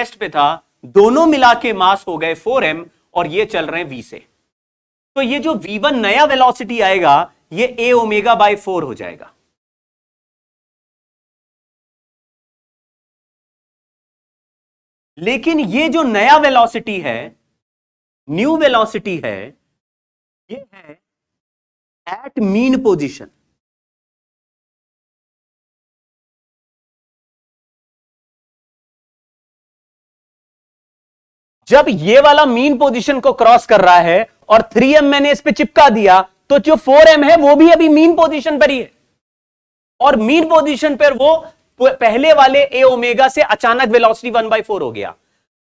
A: पे था, दोनों मिला के मास हो गए 4m और ये चल रहे हैं v से। तो ये जो v1 नया वेलोसिटी आएगा ये a ओमेगा बाय 4 हो जाएगा। लेकिन ये जो नया वेलोसिटी है, न्यू वेलोसिटी है, ये है एट मीन पोजीशन। जब ये वाला मीन पोजीशन को क्रॉस कर रहा है और 3m मैंने इस पे चिपका दिया तो जो 4m है वो भी अभी मीन पोजीशन पर ही है और मीन पोजीशन पर वो पहले वाले a ओमेगा से अचानक वेलोसिटी 1/4 हो गया।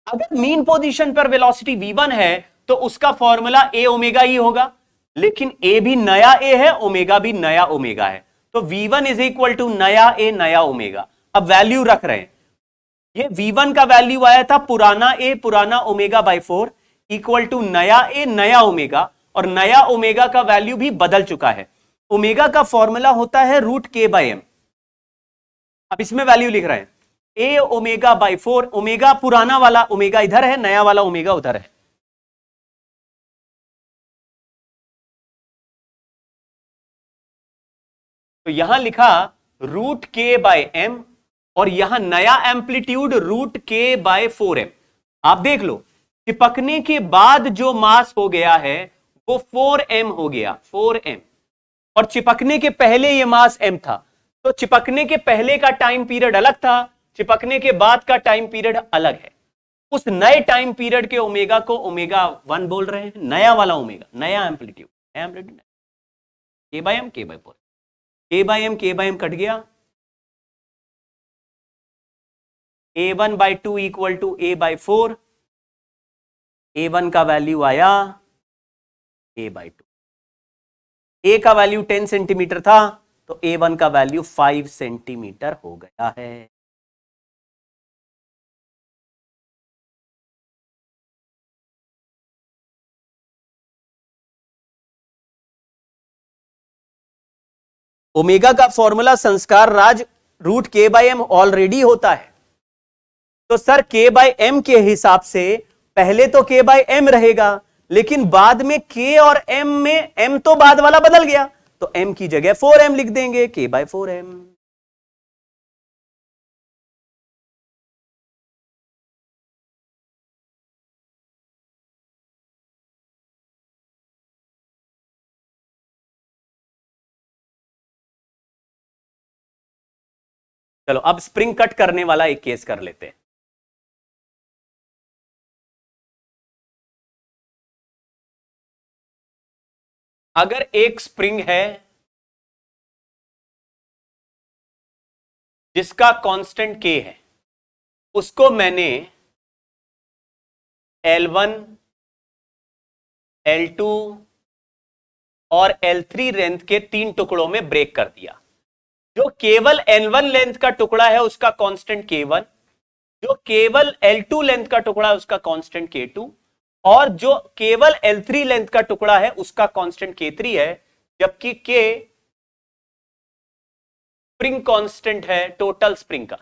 A: अगर मीन पोजीशन पर वेलोसिटी v1 है तो उसका फॉर्मूला a ओमेगा ही होगा, लेकिन a भी नया a है, ओमेगा भी नया ओमेगा है, तो v1 इज इक्वल टू नया a नया ओमेगा। अब वैल्यू रख रहे हैं, ये v1 का वैल्यू आया था पुराना a पुराना ओमेगा बाय 4 इक्वल टू नया a नया ओमेगा, और नया ओमेगा का वैल्यू भी बदल चुका है। ओमेगा का फॉर्मूला होता है रूट के बाय एम। अब इसमें वैल्यू लिख रहे हैं a ओमेगा बाय 4, ओमेगा पुराना वाला ओमेगा इधर है, नया वाला ओमेगा उधर है। तो यहां लिखा रूट के बाय एम और यहां नया एम्पलीट्यूड रूट के बाय 4m। आप देख लो चिपकने के बाद जो मास हो गया है वो 4m हो गया, 4m, और चिपकने के पहले ये मास m था, तो चिपकने के पहले का टाइम पीरियड अलग था, चिपकने के बाद का टाइम पीरियड अलग है। उस नए टाइम पीरियड के ओमेगा को ओमेगा 1 बोल रहे हैं, नया वाला ओमेगा, नया एम्पलीट्यूड, के बाय एम, के बाय 4, के बाय एम कट गया, a1 by 2 equal to a by 4, a1 का वैल्यू आया a बाय 2, a का वैल्यू 10 सेंटीमीटर था तो a1 का वैल्यू 5 सेंटीमीटर हो गया है। ओमेगा का फॉर्मूला संस्कार राज रूट के बाय एम ऑलरेडी होता है, तो सर के बाय एम के हिसाब से पहले तो के बाय एम रहेगा, लेकिन बाद में के और एम में एम तो बाद वाला बदल गया तो एम की जगह 4m लिख देंगे, के बाय 4m। चलो अब स्प्रिंग कट करने वाला एक केस कर लेते हैं। अगर एक स्प्रिंग है जिसका कांस्टेंट k है, उसको मैंने L1, L2 और L3 लेंथ के 3 टुकड़ों में ब्रेक कर दिया। जो केवल L1 लेंथ का टुकड़ा है उसका कांस्टेंट K1, जो केवल L2 लेंथ का टुकड़ा है उसका कांस्टेंट K2, और जो केवल L3 लेंथ का टुकड़ा है उसका कांस्टेंट K3 है, जबकि K स्प्रिंग कांस्टेंट है टोटल स्प्रिंग का।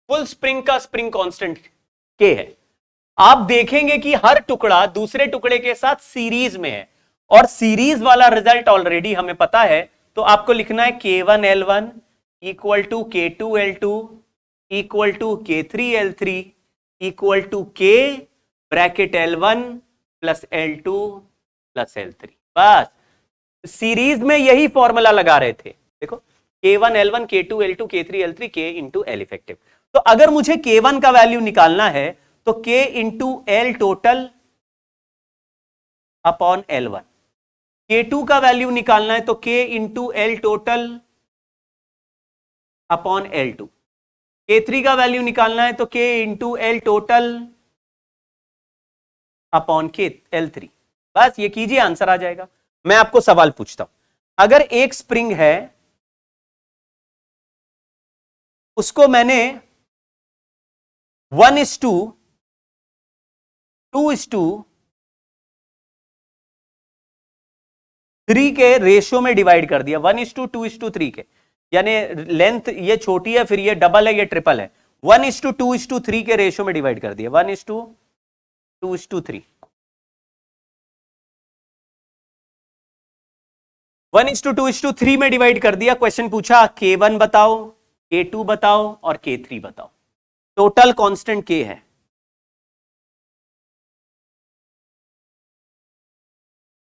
A: फुल स्प्रिंग का स्प्रिंग कांस्टेंट K है। आप देखेंगे कि हर टुकड़ा दूसरे टुकड़े के साथ सीरीज में है, और सीरीज वाला रिजल्ट ऑलरेडी हमें पता है, तो आपको लिखना है K1L1 equal to K2L2 equal to K3L3 equal to K bracket L1 plus L2 plus L3। बस सीरीज में यही फॉर्मूला लगा रहे थे। देखो K1L1 K2L2 K3L3 K into L effective. तो अगर मुझे K1 का वैल्यू निकालना है तो K into L total upon L1, K2 का वैल्यू निकालना है तो K into L total upon L2, K3 का वैल्यू निकालना है तो K into L total upon L3। बस ये कीजिए, आंसर आ जाएगा। मैं आपको सवाल पूछता हूं, अगर एक स्प्रिंग है उसको मैंने 1:2 2:3 के रेशियो में डिवाइड कर दिया, 1:2 2:3 के, यानी लेंथ ये छोटी है, फिर ये डबल है, ये ट्रिपल है, 1:2 2:3 के रेशियो में डिवाइड कर दिया, 1:2 2:3, 1:2 2:3 में डिवाइड कर दिया। क्वेश्चन पूछा K1 बताओ, K2 बताओ और K3 बताओ, टोटल कांस्टेंट K है।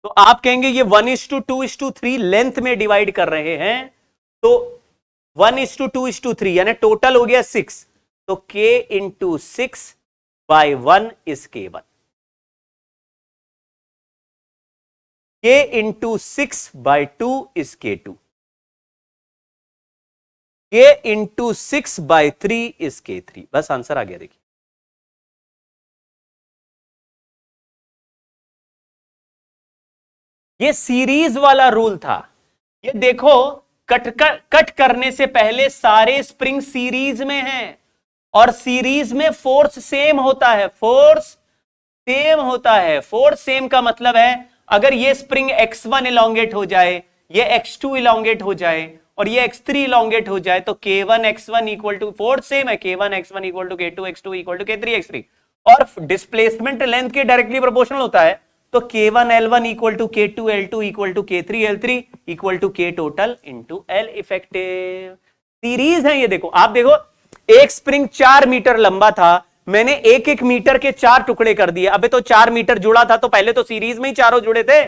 A: तो आप कहेंगे ये 1:2 2:3 लेंथ में डिवाइड कर रहे हैं, तो 1:2 2:3 यानी टोटल हो गया 6, तो K into 6/1 is K1, K into 6/2 is K2, K into 6/3 is K3। बस आंसर आ गया। देखिए ये सीरीज वाला रूल था। ये देखो कट करने से पहले सारे स्प्रिंग सीरीज में हैं, और सीरीज में फोर्स सेम होता है, फोर्स सेम होता है। फोर्स सेम का मतलब है अगर ये स्प्रिंग x1 इलोंगेट हो जाए, ये x2 इलोंगेट हो जाए और ये x3 इलोंगेट हो जाए, तो K1 x1 equal to, force same है, K1 x1 equal to K2 x2 equal to K3 x3, और डिस्प्लेसमेंट लेंथ के डायरेक्टली प्रोपोर्शनल होता है, तो K1 L1 equal to K2 L2 equal to K3 L3 equal to K total into L effective. Series है ये। देखो आप देखो, एक स्प्रिंग 4 मीटर लंबा था, मैंने 1-1 मीटर के 4 टुकड़े कर दिए। अबे तो 4 मीटर जुड़ा था, तो पहले तो सीरीज में ही चारों जुड़े थे।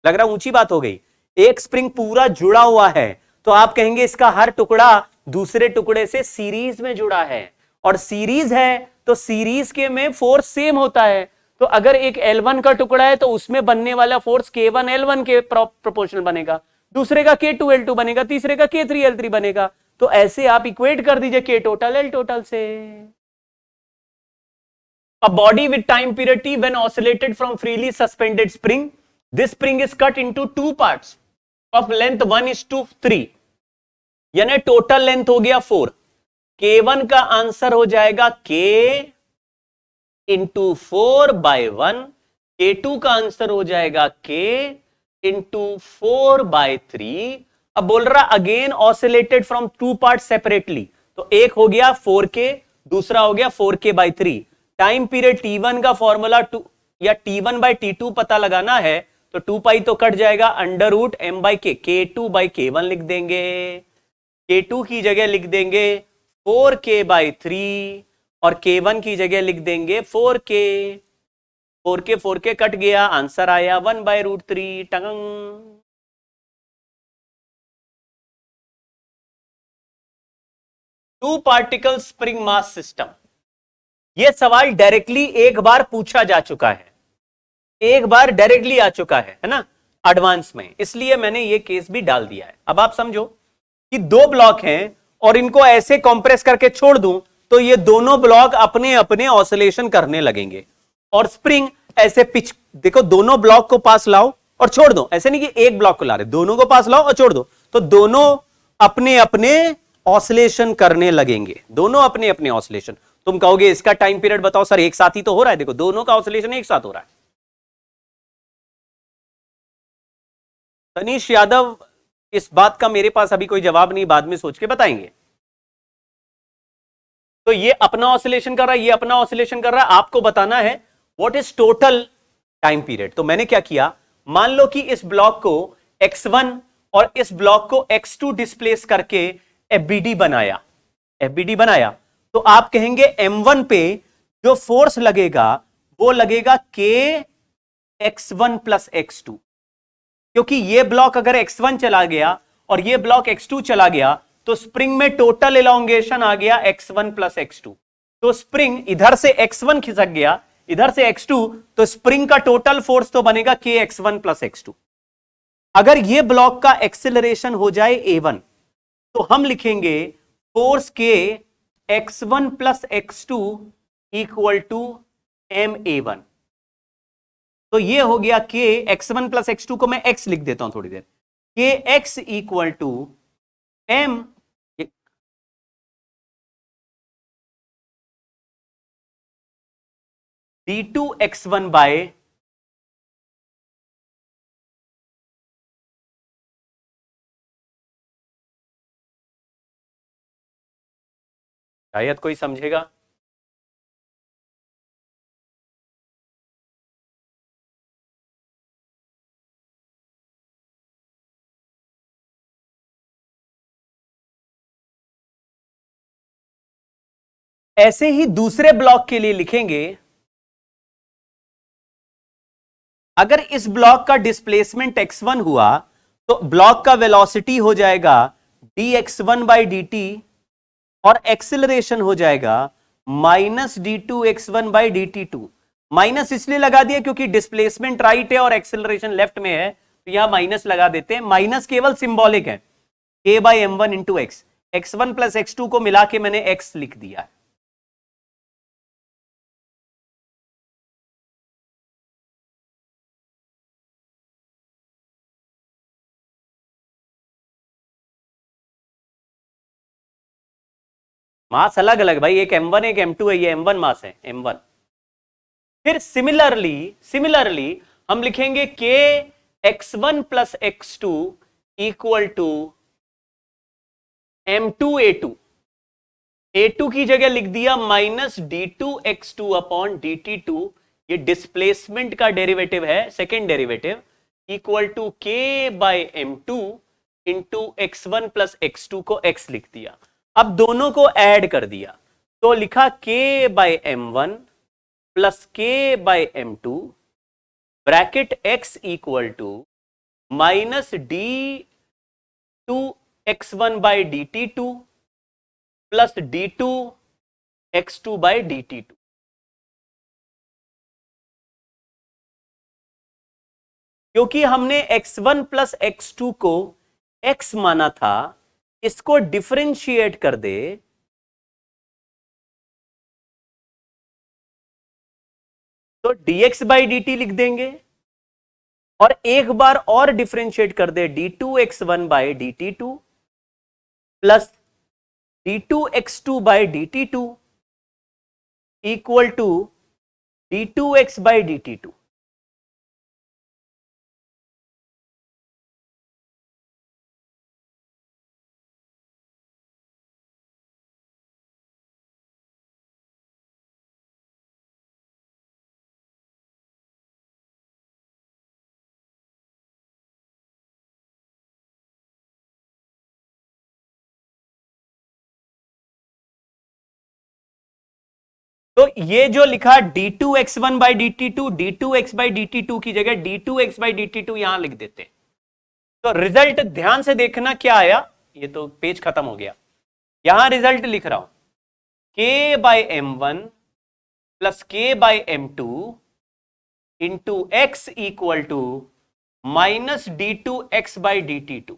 A: लग रहा ऊंची बात हो गई। एक स्प्रिंग पूरा जुड़ा हुआ है, तो आप कहेंगे इसका हर टुकड़ा दूसरे टुकड़े से सीरीज में जुड़ा है, और सीरीज है तो सीरीज के में फोर्स सेम होता है। तो अगर एक L1 का टुकड़ा है तो उसमें बनने वाला फोर्स K1 L1 के प्रोपोर्शनल बनेगा, दूसरे का K2 L2 बनेगा, तीसरे का K3 L3 बनेगा। तो ऐसे आप इक्वेट कर दीजिए K टोटल L टोटल से। A body with time period T when oscillated from freely suspended spring, this spring is cut into 2 parts of length 1:3, यानी टोटल लेंथ हो गया 4। K1 का आंसर हो जाएगा K इंटू 4/1, K2 का answer हो जाएगा K इंटू 4/3। अब बोल रहा again oscillated from 2 part separately, तो एक हो गया 4K, दूसरा हो गया 4K/3। टाइम पीरियड T1 का फॉर्मूला 2 या T1/T2 पता लगाना है, तो 2 पाई तो कट जाएगा, √m/k, K2/K1 लिख देंगे, K2 की जगह लिख देंगे 4K/3 और K1 की जगह लिख देंगे 4K। 4K कट गया, आंसर आया 1/√3। टंग। Two particle spring mass system, यह सवाल डायरेक्टली एक बार पूछा जा चुका है, एक बार डायरेक्टली आ चुका है ना, एडवांस में, इसलिए मैंने यह केस भी डाल दिया है। अब आप समझो कि 2 ब्लॉक हैं और इनको ऐसे कंप्रेस करके छोड़ दूं तो ये दोनों ब्लॉक अपने अपने ऑसिलेशन करने लगेंगे, और स्प्रिंग ऐसे पिच, देखो दोनों ब्लॉक को पास लाओ और छोड़ दो, ऐसे नहीं कि एक ब्लॉक को ला रहे, दोनों को पास लाओ और छोड़ दो, तो दोनों अपने अपने ऑसिलेशन करने लगेंगे, दोनों अपने अपने ऑसिलेशन। तुम कहोगे इसका टाइम पीरियड बताओ सर, एक साथ ही तो हो रहा है। देखो दोनों का ऑसिलेशन एक साथ हो रहा है। तनीश यादव, इस बात का मेरे पास अभी कोई जवाब नहीं, बाद में सोच के बताएंगे। तो ये अपना ऑसिलेशन कर रहा है, ये अपना ऑसिलेशन कर रहा है, आपको बताना है what is total time period. तो मैंने क्या किया, मान लो कि इस ब्लॉक को x1 और इस ब्लॉक को x2 डिस्प्लेस करके एफबीडी बनाया, एफबीडी बनाया, तो आप कहेंगे m1 पे जो फोर्स लगेगा वो लगेगा k x1 प्लस x2, क्योंकि ये ब्लॉक अगर x1 चला गया और ये ब्लॉक x2 चला गया तो स्प्रिंग में टोटल इलॉन्गेशन आ गया x1 प्लस x2। तो स्प्रिंग इधर से x1 खिसक गया, इधर से x2, तो स्प्रिंग का टोटल फोर्स तो बनेगा k x1 प्लस x2। अगर ये ब्लॉक का एक्सेलरेशन हो जाए a1 तो हम लिखेंगे force k x1 plus x2 equal to ma1। तो ये हो गया k x1 प्लस x2 को मैं x लिख देता हूं थोड़ी देर, k x equal to m d2 x1 by शायद कोई समझेगा। ऐसे ही दूसरे ब्लॉक के लिए लिखेंगे, अगर इस ब्लॉक का डिस्प्लेसमेंट x1 हुआ तो ब्लॉक का वेलोसिटी हो जाएगा dx1 बाई dt और एक्सिलरेशन हो जाएगा minus d2x1 by dt2। Minus इसलिए लगा दिया क्योंकि डिस्प्लेसमेंट राइट है और एक्सिलरेशन लेफ्ट में है, तो यहां माइनस लगा देते हैं। माइनस केवल सिंबॉलिक है, k by m1 into x, x1 plus x2 को मिला के मैंने x लिख दिया है। मास अलग अलग भाई, एक m1 एक m2 है, ये m1 मास है m1। फिर सिमिलरली हम लिखेंगे k x1 plus x2 equal to m2 a2। a2 की जगह लिख दिया minus d2 x2 upon dt2, ये डिस्प्लेसमेंट का डेरिवेटिव है, second derivative, equal to k by m2 into x1 plus x2 को x लिख दिया। अब दोनों को ऐड कर दिया तो लिखा k by m1 plus k by m2 bracket x equal to minus d2 x1 by dt2 plus d2 x2 by dt2। क्योंकि हमने x1 प्लस x2 को x माना था, इसको डिफरेंशिएट कर दे तो dx बाई dt लिख देंगे, और एक बार और डिफरेंशिएट कर दे d2x1 by dt2 plus d2x2 by dt2 equal to d2x by dt2। तो ये जो लिखा d2x1 by dt2, d2x by dt2 की जगह d2x बाई dt2 यहां लिख देते हैं। तो रिजल्ट ध्यान से देखना क्या आया, ये तो पेज खत्म हो गया, यहां रिजल्ट लिख रहा हूं k by m1 plus k by m2 into x equal to minus d2x by dt2।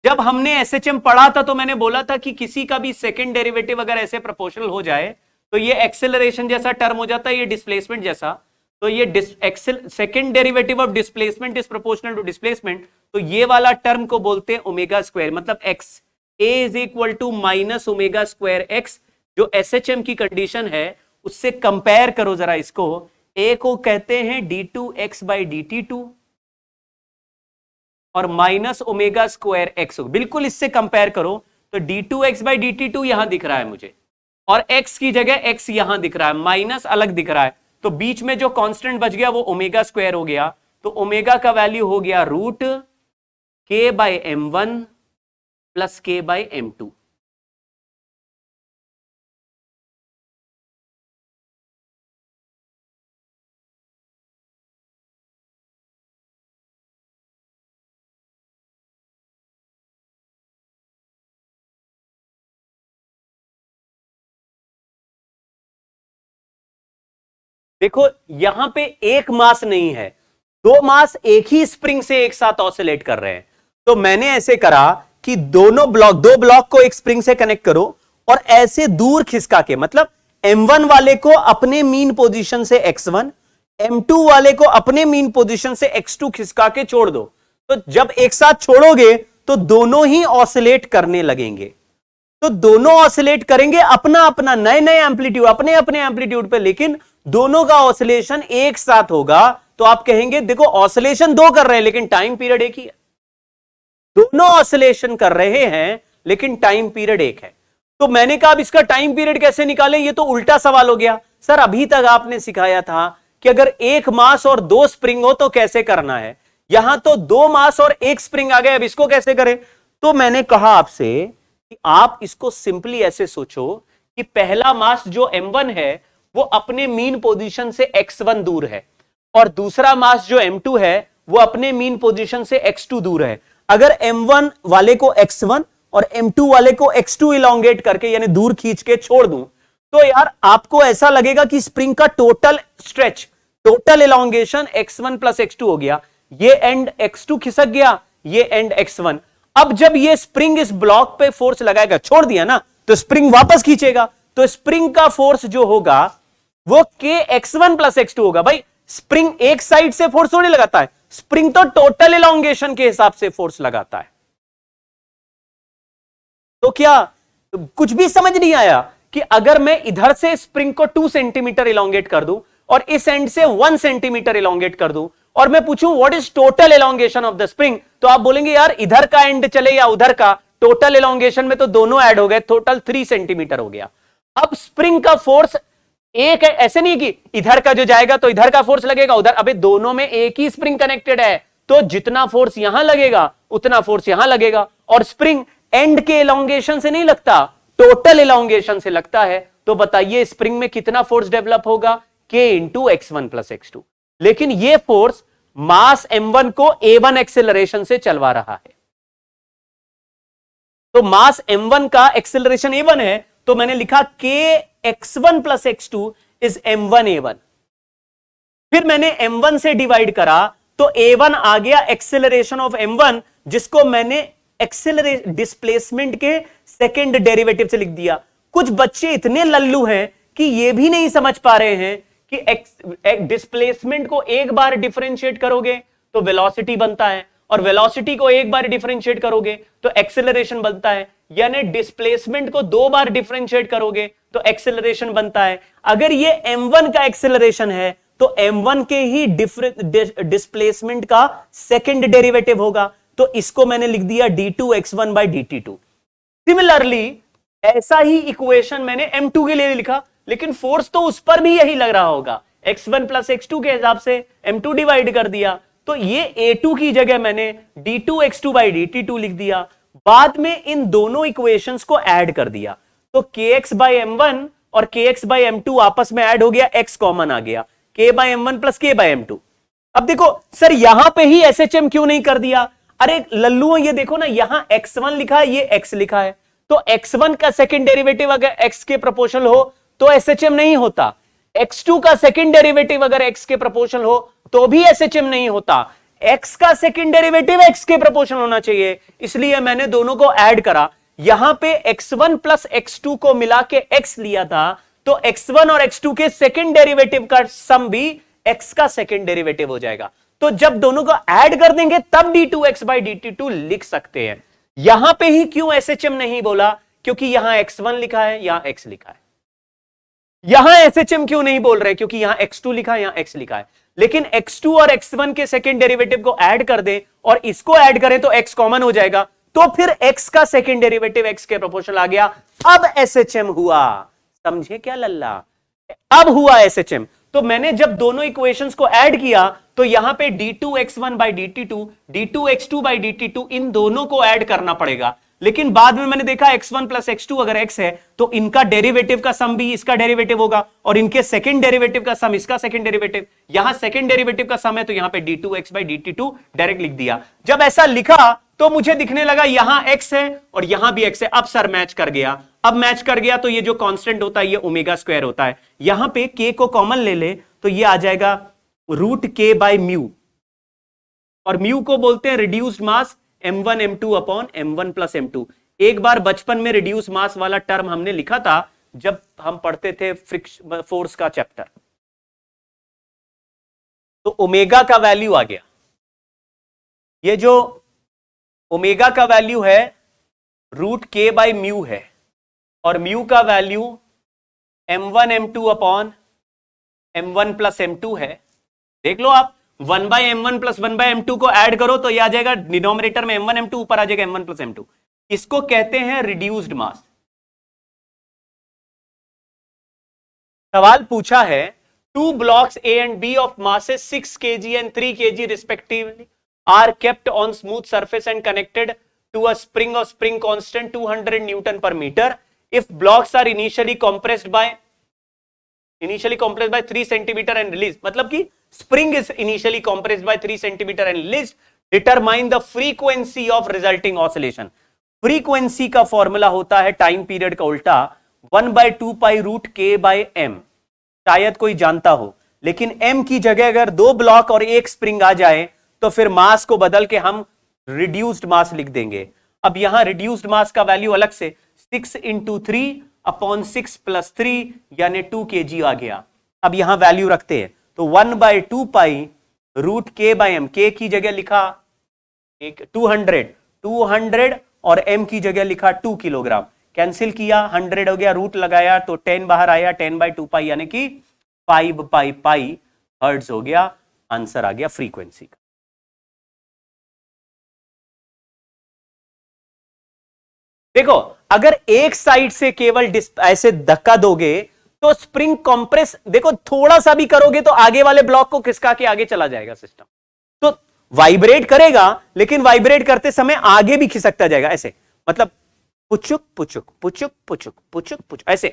A: जब हमने एसएचएम पढ़ा था तो मैंने बोला था कि किसी का भी सेकेंड डेरिवेटिव अगर ऐसे प्रोपोर्शनल हो जाए तो ये एक्सेलरेशन जैसा टर्म हो जाता है, ये डिस्प्लेसमेंट जैसा, तो ये second derivative of displacement is proportional to displacement, तो ये वाला टर्म को बोलते हैं ओमेगा स्क्वायर, मतलब x a is equal to minus omega square x. जो एसएचएम की कंडीशन है उससे कंपेयर करो जरा इसको, ए को कहते हैं d2x बाई dt2 और माइनस ओमेगा स्क्वायर एक्स, बिल्कुल इससे कंपेयर करो तो d2x बाई dt2 यहां दिख रहा है मुझे, और x की जगह x यहां दिख रहा है, माइनस अलग दिख रहा है, तो बीच में जो कांस्टेंट बच गया वो ओमेगा स्क्वायर हो गया, तो ओमेगा का वैल्यू हो गया root k by m1 plus k by m2। देखो यहां पे एक मास नहीं है, दो मास एक ही स्प्रिंग से एक साथ ऑसिलेट कर रहे हैं। तो मैंने ऐसे करा कि दो ब्लॉक को एक स्प्रिंग से कनेक्ट करो और ऐसे दूर खिसका के, मतलब M1 वाले को अपने मीन पोजीशन से X1, M2 वाले को अपने मीन पोजीशन से X2 खिसका के छोड़ दो। तो जब एक साथ छोड़ोगे तो दोनों ही ऑसिलेट करने लगेंगे, तो दोनों ऑसिलेट करेंगे अपना अपना नए नए एम्पलीट्यूड, अपने अपने एम्पलीट्यूड पे, लेकिन दोनों का ऑसिलेशन एक साथ होगा। तो आप कहेंगे देखो ऑसिलेशन दो कर रहे हैं लेकिन टाइम पीरियड एक ही है, दोनों ऑसिलेशन कर रहे हैं लेकिन टाइम पीरियड एक है। तो मैंने कहा अब इसका टाइम पीरियड कैसे निकालें, ये तो उल्टा सवाल हो गया। सर अभी तक आपने सिखाया था कि अगर एक मास और दो स्प्रिंग हो तो कैसे करना है, यहां तो दो मास और एक स्प्रिंग आ गए, अब इसको कैसे करें। तो मैंने कहा आपसे कि आप इसको सिंपली ऐसे सोचो कि पहला मास जो m1 है वो अपने मीन पोजीशन से x1 दूर है, और दूसरा मास जो m2 है वो अपने मीन पोजीशन से x2 दूर है। अगर m1 वाले को x1 और m2 वाले को x2 इलोंगेट करके यानी दूर खींच के छोड़ दूं, तो यार आपको ऐसा लगेगा कि स्प्रिंग का total stretch, total elongation x1 plus x2 हो गया। ये एंड x2 खिसक गया, ये एंड x1। अब जब ये स्प्रिंग इस ब्लॉक पे फोर्स लगाएगा, छोड़ दिया ना, तो स्प्रिंग वापस खींचेगा, तो स्प्रिंग का फोर्स जो होगा वो k x1 प्लस x2 होगा। भाई स्प्रिंग एक साइड से फोर्स थोड़ी लगाता है, स्प्रिंग तो टोटल इलोंगेशन के हिसाब से फोर्स लगाता है। तो क्या कुछ भी समझ नहीं आया कि अगर मैं इधर से स्प्रिंग को 2 सेंटीमीटर इलोंगेट कर दूं और इस एंड से 1 सेंटीमीटर इलोंगेट कर दूं और मैं पूछूं what is total elongation of the spring, तो आप बोलेंगे यार इधर का एंड चले या उधर का, टोटल इलोंगेशन में तो दोनों ऐड हो गए, टोटल 3 सेंटीमीटर हो गया। अब स्प्रिंग का फोर्स एक है, ऐसे नहीं कि इधर का जो जाएगा तो इधर का फोर्स लगेगा उधर, अबे दोनों में एक ही स्प्रिंग कनेक्टेड है, तो जितना फोर्स यहां लगेगा उतना फोर्स यहां लगेगा। और स्प्रिंग एंड के इलोंगेशन से नहीं लगता, टोटल इलोंगेशन से लगता है। तो बताइए स्प्रिंग में कितना फोर्स डेवलप होगा, k into x1 plus x2। लेकिन ये फोर्स मास m1 को a1 एक्सेलरेशन से चलवा रहा है, तो मास m1 का एक्सेलरेशन a1 है, तो मैंने लिखा k x1 plus x2 is m1 a1। फिर मैंने m1 से डिवाइड करा तो a1 आ गया एक्सेलरेशन ऑफ m1, जिसको मैंने एक्सेलरेशन डिस्प्लेसमेंट के सेकंड डेरिवेटिव से लिख दिया। कुछ बच्चे इतने लल्लू हैं कि ये भी नहीं समझ पा रहे हैं कि डिस्प्लेसमेंट को एक बार डिफरेंशिएट करोगे तो वेलोसिटी बनता है, और वेलोसिटी को एक बार डिफरेंशिएट करोगे तो एक्सेलरेशन बनता है, यानी डिस्प्लेसमेंट को दो बार डिफरेंशिएट करोगे तो एक्सेलरेशन बनता है। अगर ये m1 का एक्सेलरेशन है तो m1 के ही डिस्प्लेसमेंट का सेकंड डेरिवेटिव होगा, तो इसको मैंने लिख दिया d2x1 by dt2। सिमिलरली ऐसा ही इक्वेशन मैंने m2 के लिए लिखा, लेकिन फोर्स तो उस पर भी यही लग रहा होगा, x1 प्लस x2 के हिसाब से m2 डिवाइड कर दिया, तो ये a2 की जगह मैंने d2x2 by dt2 लिख दिया। बाद में इन दोनों इक्वेशंस को ऐड कर दिया, तो kx by m1 और kx by m2 आपस में ऐड हो गया, x कॉमन आ गया, k by m1 plus k by m2। अब देखो सर यहां पे ही SHM क्यों नहीं कर दिया, अरे लल्लू ये देखो ना, यहां x1 लिखा है, ये x लिखा है, तो x1 का सेकंड डेरिवेटिव अगर x के प्रोपोर्शनल हो तो SHM नहीं होता, x2 का सेकंड डेरिवेटिव अगर x के प्रोपोर्शनल हो तो भी SHM नहीं होता, x का सेकंड डेरिवेटिव x के प्रोपोर्शनल होना चाहिए, इसलिए मैंने दोनों को ऐड करा। यहां पे x1 प्लस x2 को मिला के x लिया था, तो x1 और x2 के सेकंड डेरिवेटिव का सम भी x का सेकेंड डेरिवेटिव हो जाएगा। तो जब दोनों को ऐड कर देंगे तब d2x by dt2 लिख सकते हैं। यहां पे ही क्यों SHM नहीं बोला? क्योंकि यहां x1 लिखा है, यहां x लिखा है। यहां SHM क्यों नहीं बोल रहे? क्योंकि यहां x2 लिखा है, यहां x लिखा है। लेकिन x2 और x1 के सेकेंड डेरिवेटिव को ऐड कर दें और इसको ऐड करें तो x कॉमन हो जाएगा, तो फिर x का सेकेंड डेरिवेटिव x के प्रोपोर्शनल आ गया। अब SHM हुआ। समझे क्या लल्ला? अब हुआ SHM। तो मैंने जब दोनों इक्वेशंस को ऐड किया तो यहां पे d2x1 by dt2, d2x2 by dt2 इन दोनों को ऐड करना पड़ेगा। लेकिन बाद में मैंने देखा x1 प्लस x2 अगर x है तो इनका डेरिवेटिव का सम भी इसका डेरिवेटिव होगा और इनके सेकंड डेरिवेटिव का सम इसका सेकंड डेरिवेटिव। यहां सेकंड डेरिवेटिव का सम है तो यहां पे d2x by dt2 डायरेक्ट लिख दिया। जब ऐसा लिखा तो मुझे दिखने लगा यहां x है और यहां भी x है। अब सर मैच कर गया। अब मैच कर गया तो ये जो कांस्टेंट होता है ये ओमेगा स्क्वायर होता है। यहां पे k को कॉमन ले ले तो ये आ जाएगा रूट k बाय म्यू, और म्यू को बोलते हैं रिड्यूस्ड मास m1 m2 upon m1 plus m2। एक बार बचपन में रिड्यूस मास वाला टर्म हमने लिखा था जब हम पढ़ते थे फ्रिक्शन फोर्स का चैप्टर। तो ओमेगा का वैल्यू आ गया। ये जो ओमेगा का वैल्यू है रूट k बाय म्यू है और म्यू का value m1 m2 upon m1 plus m2 है। देख लो आप 1 bye m1 plus 1 bye m2 को ऐड करो तो यह आ जाएगा डिनोमिनेटर में m1 m2, ऊपर आ जाएगा m1 प्लस m2। इसको कहते हैं रिड्यूस्ड मास। सवाल पूछा है two blocks A and B of masses 6 kg and 3 kg respectively are kept on smooth surface and connected to a spring of spring constant 200 Newton per meter. If blocks are initially compressed by 3 centimeter and released, मतलब कि spring is initially compressed by 3 centimeter and released, determine the frequency of resulting oscillation. Frequency का formula होता है time period का उल्टा 1/2 pi root k by m। शायद कोई जानता हो, लेकिन m की जगह अगर 2 ब्लॉक और एक स्प्रिंग आ जाए तो फिर मास को बदल के हम रिड्यूस्ड मास लिख देंगे। अब यहां रिड्यूस्ड मास का वैल्यू अलग से 6 इंटू 3 अपॉन 6 प्लस 3 यानी 2 kg आ गया। अब यहां वैल्यू रखते हैं तो 1/2 pi root k by m, k की जगह लिखा 200 और m की जगह लिखा 2 किलोग्राम। कैंसिल किया, 100 हो गया, रूट लगाया तो 10 बाहर आया, 10/2 पाई यानी कि 5 पाई हर्ट्ज हो गया। आंसर आ गया फ्रीक्वेंसी का। देखो अगर एक साइड से केवल ऐसे धक्का दोगे तो स्प्रिंग कंप्रेस, देखो थोड़ा सा भी करोगे तो आगे वाले ब्लॉक को खिसका के आगे चला जाएगा सिस्टम। तो वाइब्रेट करेगा लेकिन वाइब्रेट करते समय आगे भी खिसकता जाएगा ऐसे, मतलब पुचुक पुचुक पुचुक पुचुक पुचुक पुचुक ऐसे।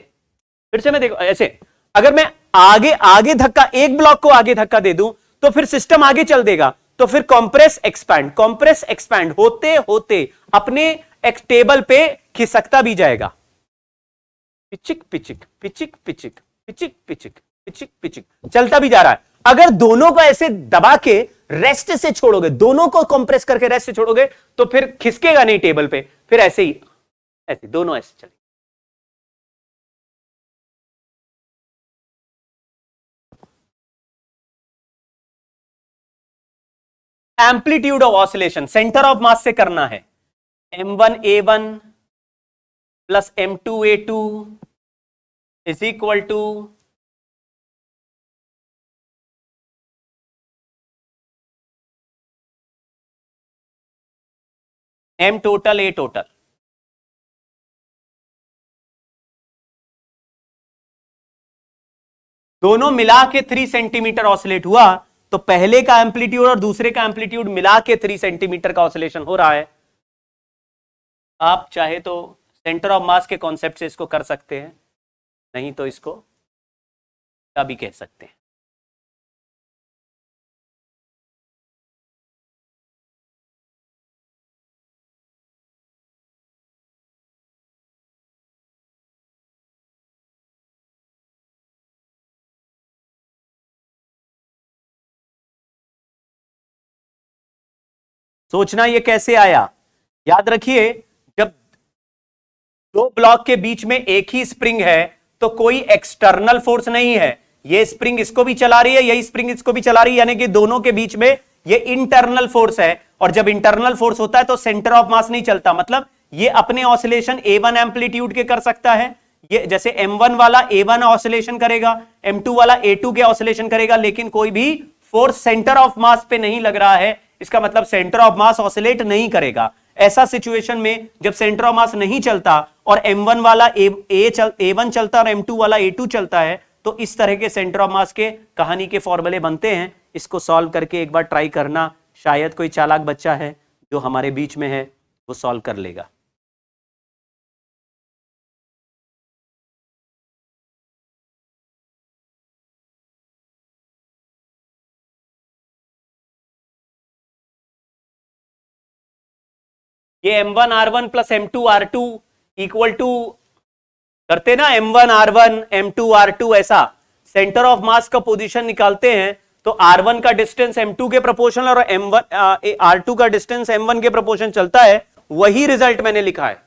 A: फिर से मैं देखो ऐसे, अगर मैं आगे धक्का, एक ब्लॉक को आगे धक्का दे दूं तो फिर सिस्टम आगे चल देगा। तो फिर कंप्रेस एक्सपैंड होते होते अपने एक टेबल पे खिसकता भी जाएगा। पिचिक पिचिक पिचिक पिचिक पिचिक पिचिक पिचिक पिचिक चलता भी जा रहा है। अगर दोनों को ऐसे दबा के रेस्ट से छोड़ोगे, दोनों को कंप्रेस करके रेस्ट से छोड़ोगे तो फिर खिसकेगा नहीं टेबल पे, फिर ऐसे ही ऐसे दोनों ऐसे चलेंगे। Amplitude of oscillation centre of mass से करना है। m1a1 plus m2a2 is equal to m total a total. दोनों मिला के 3 सेंटीमीटर ऑसिलेट हुआ तो पहले का एम्पलीट्यूड और दूसरे का एम्पलीट्यूड मिला के 3 सेंटीमीटर का ऑसिलेशन हो रहा है। आप चाहे तो सेंटर ऑफ मास के कॉन्सेप्ट से इसको कर सकते हैं, नहीं तो इसको क्या भी कह सकते हैं। सोचना ये कैसे आया, याद रखिए जब दो ब्लॉक के बीच में एक ही स्प्रिंग है तो कोई एक्सटर्नल फोर्स नहीं है, ये स्प्रिंग इसको भी चला रही है, यही स्प्रिंग इसको भी चला रही है, यानी कि दोनों के बीच में ये इंटरनल फोर्स है। और जब इंटरनल फोर्स होता है तो सेंटर ऑफ मास नहीं चलता, मतलब ये अपने ऑसिलेशन A1 एम्पलीट्यूड के कर सकता है। ये जैसे M1 वाला A1 ऑसिलेशन करेगा, M2 वाला A2 के ऑसिलेशन करेगा, लेकिन कोई भी फोर्स सेंटर ऑफ मास पे नहीं लग रहा है, इसका मतलब सेंटर ऑफ मास ऑसिलेट नहीं करेगा। ऐसा सिचुएशन में जब सेंटर ऑफ मास नहीं चलता और M1 वाला A1 चलता और M2 वाला A2 चलता है, तो इस तरह के सेंटर ऑफ मास के कहानी के फॉर्मूले बनते हैं। इसको सॉल्व करके एक बार ट्राई करना, शायद कोई चालाक बच्चा है जो हमारे बीच में है वो सॉल्व कर लेगा। ये M1 R1 plus M2 R2 equal to करते ना, M1 R1 M2 R2, ऐसा सेंटर ऑफ मास का पोजीशन निकालते हैं तो R1 का डिस्टेंस M2 के प्रोपोर्शनल और R2 का डिस्टेंस M1 के प्रोपोर्शन चलता है। वही रिजल्ट मैंने लिखा है।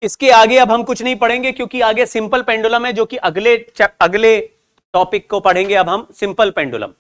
A: इसके आगे अब हम कुछ नहीं पढ़ेंगे क्योंकि आगे सिंपल पेंडुलम है, जो कि अगले टॉपिक को पढ़ेंगे। अब हम सिंपल पेंडुलम